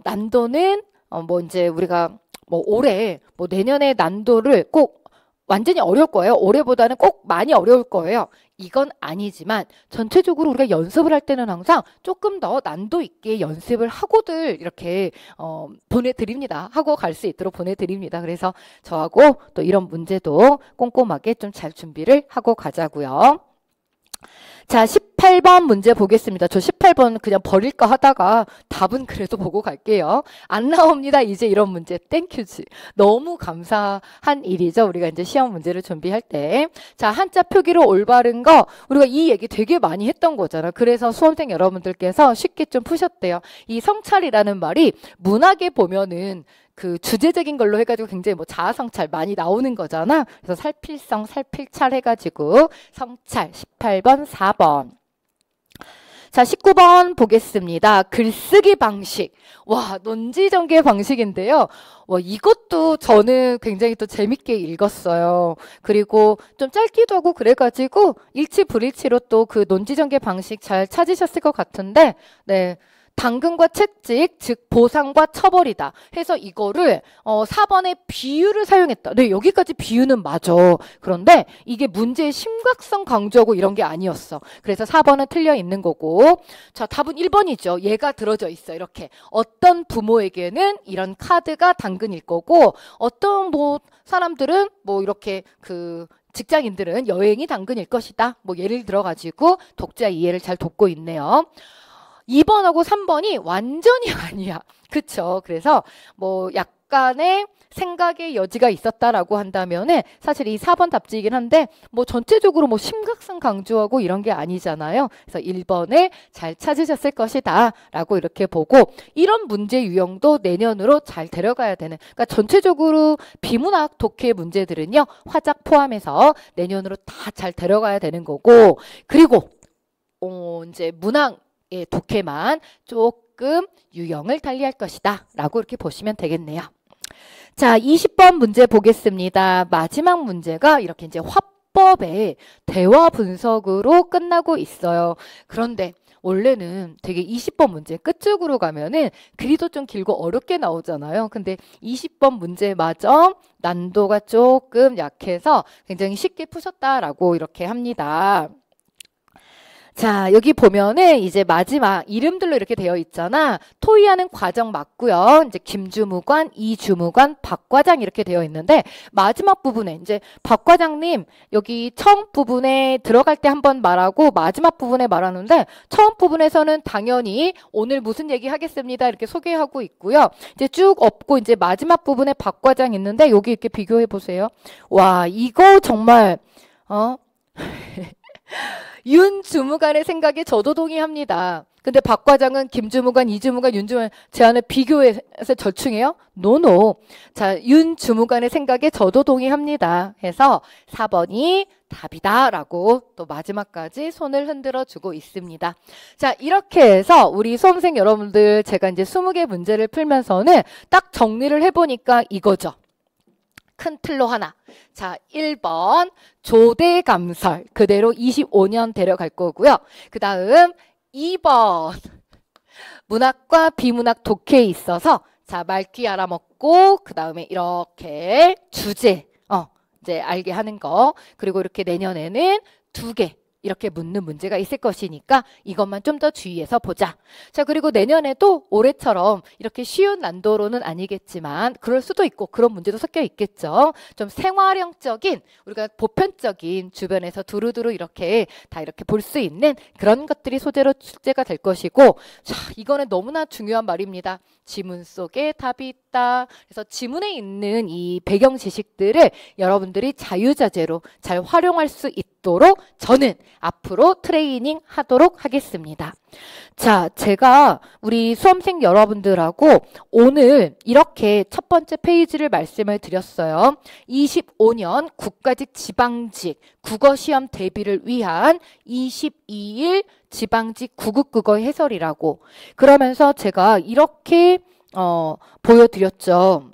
난도는 뭐 이제 우리가 뭐 올해 뭐 내년에 난도를 꼭 완전히 어려울 거예요. 올해보다는 꼭 많이 어려울 거예요. 이건 아니지만 전체적으로 우리가 연습을 할 때는 항상 조금 더 난도 있게 연습을 하고들 이렇게 보내드립니다. 하고 갈 수 있도록 보내드립니다. 그래서 저하고 또 이런 문제도 꼼꼼하게 좀 잘 준비를 하고 가자고요. 자, 18번 문제 보겠습니다. 저 18번 그냥 버릴까 하다가 답은 그래도 보고 갈게요. 안 나옵니다. 이제 이런 문제. 땡큐지. 너무 감사한 일이죠. 우리가 이제 시험 문제를 준비할 때. 자, 한자 표기로 올바른 거 우리가 이 얘기 되게 많이 했던 거잖아. 그래서 수험생 여러분들께서 쉽게 좀 푸셨대요. 이 성찰이라는 말이 문학에 보면은 그 주제적인 걸로 해가지고 굉장히 뭐 자아성찰 많이 나오는 거잖아. 그래서 살필성, 살필찰 해가지고 성찰 18번, 4번. 자, 19번 보겠습니다. 글쓰기 방식. 와, 논지전개 방식인데요. 와, 이것도 저는 굉장히 또 재밌게 읽었어요. 그리고 좀 짧기도 하고 그래가지고 일치불일치로 또 그 논지전개 방식 잘 찾으셨을 것 같은데, 네. 당근과 채찍, 즉 보상과 처벌이다 해서 이거를 4번에 비유를 사용했다. 네, 여기까지 비유는 맞아. 그런데 이게 문제의 심각성 강조하고 이런 게 아니었어. 그래서 4번은 틀려 있는 거고. 자, 답은 1번이죠. 얘가 들어져 있어. 이렇게 어떤 부모에게는 이런 카드가 당근일 거고 어떤 뭐 사람들은 뭐 이렇게 그 직장인들은 여행이 당근일 것이다. 뭐 예를 들어 가지고 독자 이해를 잘 돕고 있네요. 2번하고 3번이 완전히 아니야. 그쵸? 그래서 뭐 약간의 생각의 여지가 있었다라고 한다면은 사실 이 4번 답지이긴 한데 뭐 전체적으로 뭐 심각성 강조하고 이런 게 아니잖아요. 그래서 1번을 잘 찾으셨을 것이다 라고 이렇게 보고 이런 문제 유형도 내년으로 잘 데려가야 되는 그러니까 전체적으로 비문학 독해 문제들은요. 화작 포함해서 내년으로 다 잘 데려가야 되는 거고 그리고 이제 문학 독해만 조금 유형을 달리할 것이다 라고 이렇게 보시면 되겠네요. 자, 20번 문제 보겠습니다. 마지막 문제가 이렇게 이제 화법의 대화 분석으로 끝나고 있어요. 그런데 원래는 되게 20번 문제 끝쪽으로 가면은 글이도 좀 길고 어렵게 나오잖아요. 근데 20번 문제마저 난도가 조금 약해서 굉장히 쉽게 푸셨다라고 이렇게 합니다. 자, 여기 보면은 이제 마지막 이름들로 이렇게 되어 있잖아. 토의하는 과정 맞고요. 이제 김주무관, 이주무관, 박과장 이렇게 되어 있는데 마지막 부분에 이제 박과장님 여기 처음 부분에 들어갈 때 한번 말하고 마지막 부분에 말하는데 처음 부분에서는 당연히 오늘 무슨 얘기 하겠습니다. 이렇게 소개하고 있고요. 이제 쭉 엎고 이제 마지막 부분에 박과장 있는데 여기 이렇게 비교해 보세요. 와, 이거 정말 윤 주무관의 생각에 저도 동의합니다. 근데 박 과장은 김주무관, 이주무관, 윤주무관 제안을 비교해서 절충해요? 노노. 자, 윤 주무관의 생각에 저도 동의합니다. 해서 4번이 답이다라고 또 마지막까지 손을 흔들어 주고 있습니다. 자, 이렇게 해서 우리 수험생 여러분들 제가 이제 20개 문제를 풀면서는 딱 정리를 해보니까 이거죠. 큰 틀로 하나. 자, 1번 조대감설 그대로 25년 데려갈 거고요. 그 다음 2번 문학과 비문학 독해에 있어서 자, 말귀 알아먹고 그 다음에 이렇게 주제 이제 알게 하는 거 그리고 이렇게 내년에는 2개 이렇게 묻는 문제가 있을 것이니까 이것만 좀 더 주의해서 보자. 자, 그리고 내년에도 올해처럼 이렇게 쉬운 난도로는 아니겠지만 그럴 수도 있고 그런 문제도 섞여 있겠죠. 좀 생활형적인 우리가 보편적인 주변에서 두루두루 이렇게 다 이렇게 볼 수 있는 그런 것들이 소재로 출제가 될 것이고, 자, 이거는 너무나 중요한 말입니다. 지문 속에 답이 있다. 그래서 지문에 있는 이 배경 지식들을 여러분들이 자유자재로 잘 활용할 수 있도록 저는 앞으로 트레이닝 하도록 하겠습니다. 자, 제가 우리 수험생 여러분들하고 오늘 이렇게 첫 번째 페이지를 말씀을 드렸어요. 25년 국가직 지방직 국어시험 대비를 위한 22일 지방직 구급국어 해설이라고, 그러면서 제가 이렇게 보여드렸죠.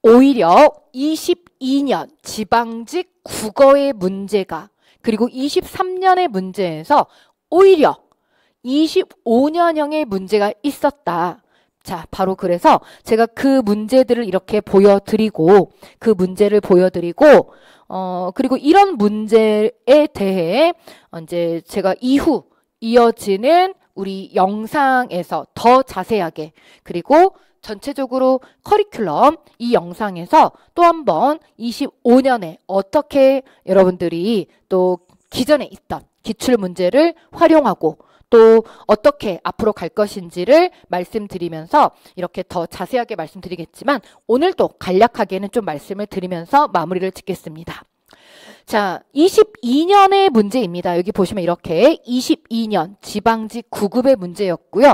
오히려 22년 지방직 국어의 문제가, 그리고 23년의 문제에서 오히려 25년형의 문제가 있었다. 자, 바로 그래서 제가 그 문제들을 이렇게 보여드리고, 그 문제를 보여드리고, 그리고 이런 문제에 대해 이제 제가 이후 이어지는 우리 영상에서 더 자세하게, 그리고 전체적으로 커리큘럼 이 영상에서 또 한번 25년에 어떻게 여러분들이 또 기존에 있던 기출문제를 활용하고 또 어떻게 앞으로 갈 것인지를 말씀드리면서 이렇게 더 자세하게 말씀드리겠지만 오늘도 간략하게는 좀 말씀을 드리면서 마무리를 짓겠습니다. 자, 22년의 문제입니다. 여기 보시면 이렇게 22년 지방직 9급의 문제였고요.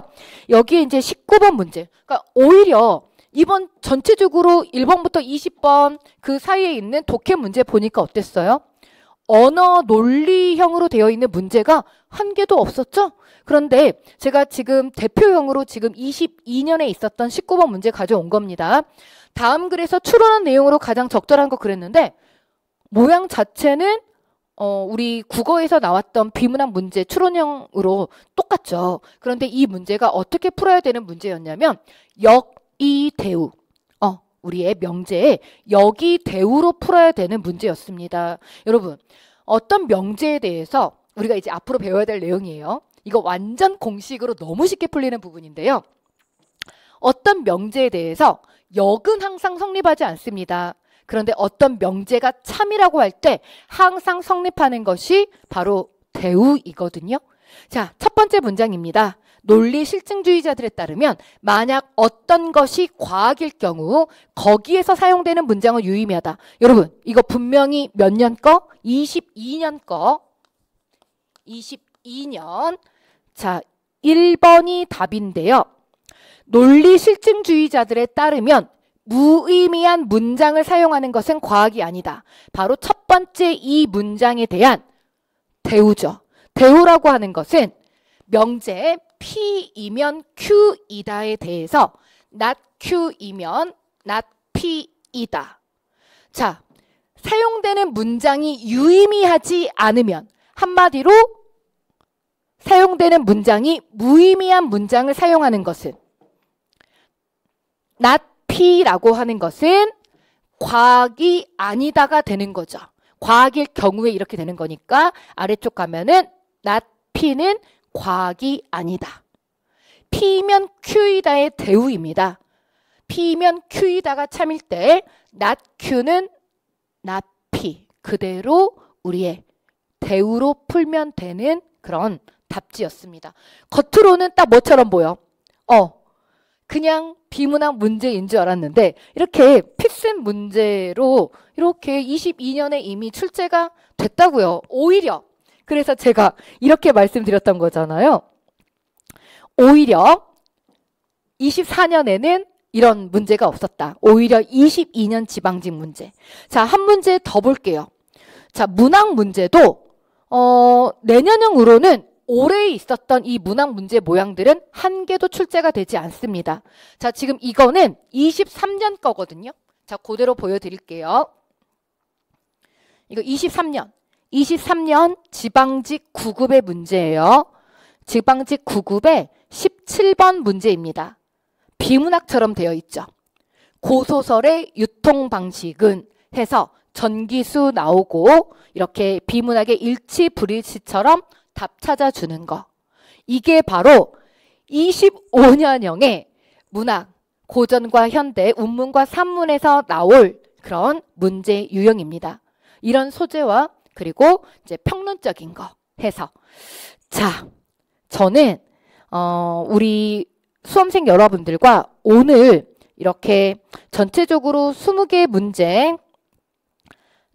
여기에 이제 19번 문제. 그러니까 오히려 이번 전체적으로 1번부터 20번 그 사이에 있는 독해 문제 보니까 어땠어요? 언어 논리형으로 되어 있는 문제가 한 개도 없었죠? 그런데 제가 지금 대표형으로 지금 22년에 있었던 19번 문제 가져온 겁니다. 다음 글에서 추론한 내용으로 가장 적절한 거 그랬는데 모양 자체는 우리 국어에서 나왔던 비문학 문제 추론형으로 똑같죠. 그런데 이 문제가 어떻게 풀어야 되는 문제였냐면 역이대우. 우리의 명제에 역이대우로 풀어야 되는 문제였습니다. 여러분, 어떤 명제에 대해서 우리가 이제 앞으로 배워야 될 내용이에요. 이거 완전 공식으로 너무 쉽게 풀리는 부분인데요. 어떤 명제에 대해서 역은 항상 성립하지 않습니다. 그런데 어떤 명제가 참이라고 할 때 항상 성립하는 것이 바로 대우이거든요. 자, 첫 번째 문장입니다. 논리 실증주의자들에 따르면 만약 어떤 것이 과학일 경우 거기에서 사용되는 문장은 유의미하다. 여러분, 이거 분명히 몇 년 거? 22년 거. 22년. 자, 1번이 답인데요. 논리 실증주의자들에 따르면 무의미한 문장을 사용하는 것은 과학이 아니다. 바로 첫 번째 이 문장에 대한 대우죠. 대우라고 하는 것은 명제 P이면 Q이다에 대해서 not Q이면 not P이다. 자, 사용되는 문장이 유의미하지 않으면, 한마디로 사용되는 문장이 무의미한 문장을 사용하는 것은 not P라고 하는 것은 과학이 아니다가 되는 거죠. 과학일 경우에 이렇게 되는 거니까 아래쪽 가면은 not P는 과학이 아니다. P면 Q이다의 대우입니다. P면 Q이다가 참일 때 not Q는 not P. 그대로 우리의 대우로 풀면 되는 그런 답지였습니다. 겉으로는 딱 뭐처럼 보여? 그냥 비문학 문제인 줄 알았는데 이렇게 필승 문제로 이렇게 22년에 이미 출제가 됐다고요. 오히려 그래서 제가 이렇게 말씀드렸던 거잖아요. 오히려 24년에는 이런 문제가 없었다. 오히려 22년 지방직 문제. 자, 한 문제 더 볼게요. 자, 문학 문제도 내년형으로는 올해 있었던 이 문학 문제 모양들은 한 개도 출제가 되지 않습니다. 자, 지금 이거는 23년 거거든요. 자, 그대로 보여드릴게요. 이거 23년 지방직 9급의 문제예요. 지방직 9급의 17번 문제입니다. 비문학처럼 되어 있죠. 고소설의 유통 방식은 해서 전기수 나오고 이렇게 비문학의 일치 불일치처럼 답 찾아주는 거. 이게 바로 25년형의 문학, 고전과 현대, 운문과 산문에서 나올 그런 문제 유형입니다. 이런 소재와 그리고 이제 평론적인 거 해서. 자, 저는 우리 수험생 여러분들과 오늘 이렇게 전체적으로 20개 문제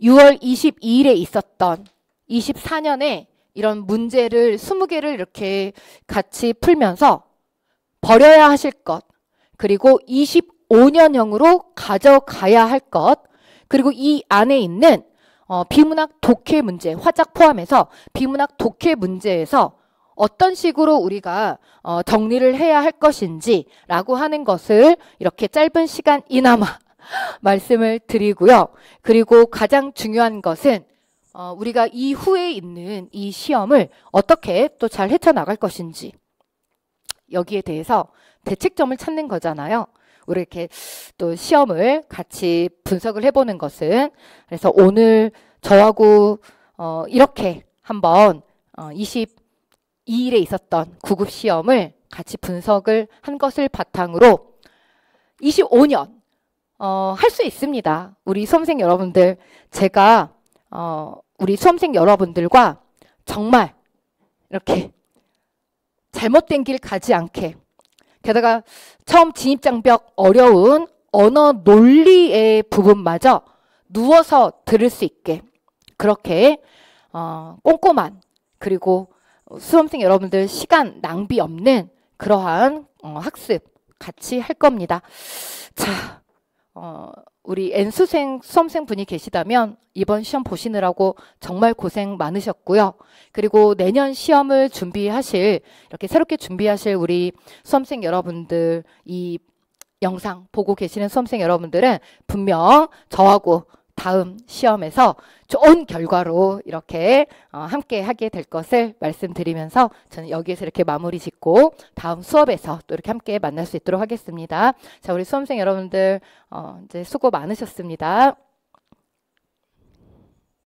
6월 22일에 있었던 24년에 이런 문제를 20개를 이렇게 같이 풀면서 버려야 하실 것, 그리고 25년형으로 가져가야 할 것, 그리고 이 안에 있는 비문학 독해 문제, 화작 포함해서 비문학 독해 문제에서 어떤 식으로 우리가 정리를 해야 할 것인지 라고 하는 것을 이렇게 짧은 시간 이나마 말씀을 드리고요. 그리고 가장 중요한 것은 우리가 이후에 있는 이 시험을 어떻게 또 잘 헤쳐나갈 것인지 여기에 대해서 대책점을 찾는 거잖아요. 우리 이렇게 또 시험을 같이 분석을 해보는 것은. 그래서 오늘 저하고 이렇게 한번 22일에 있었던 9급 시험을 같이 분석을 한 것을 바탕으로 25년 할 수 있습니다. 우리 수험생 여러분들, 제가 우리 수험생 여러분들과 정말 이렇게 잘못된 길 가지 않게, 게다가 처음 진입장벽 어려운 언어 논리의 부분마저 누워서 들을 수 있게 그렇게 꼼꼼한, 그리고 수험생 여러분들 시간 낭비 없는 그러한 학습 같이 할 겁니다. 자, 우리 N수생 수험생 분이 계시다면 이번 시험 보시느라고 정말 고생 많으셨고요. 그리고 내년 시험을 준비하실, 이렇게 새롭게 준비하실 우리 수험생 여러분들, 이 영상 보고 계시는 수험생 여러분들은 분명 저하고 다음 시험에서 좋은 결과로 이렇게 함께 하게 될 것을 말씀드리면서 저는 여기에서 이렇게 마무리 짓고 다음 수업에서 또 이렇게 함께 만날 수 있도록 하겠습니다. 자, 우리 수험생 여러분들 이제 수고 많으셨습니다.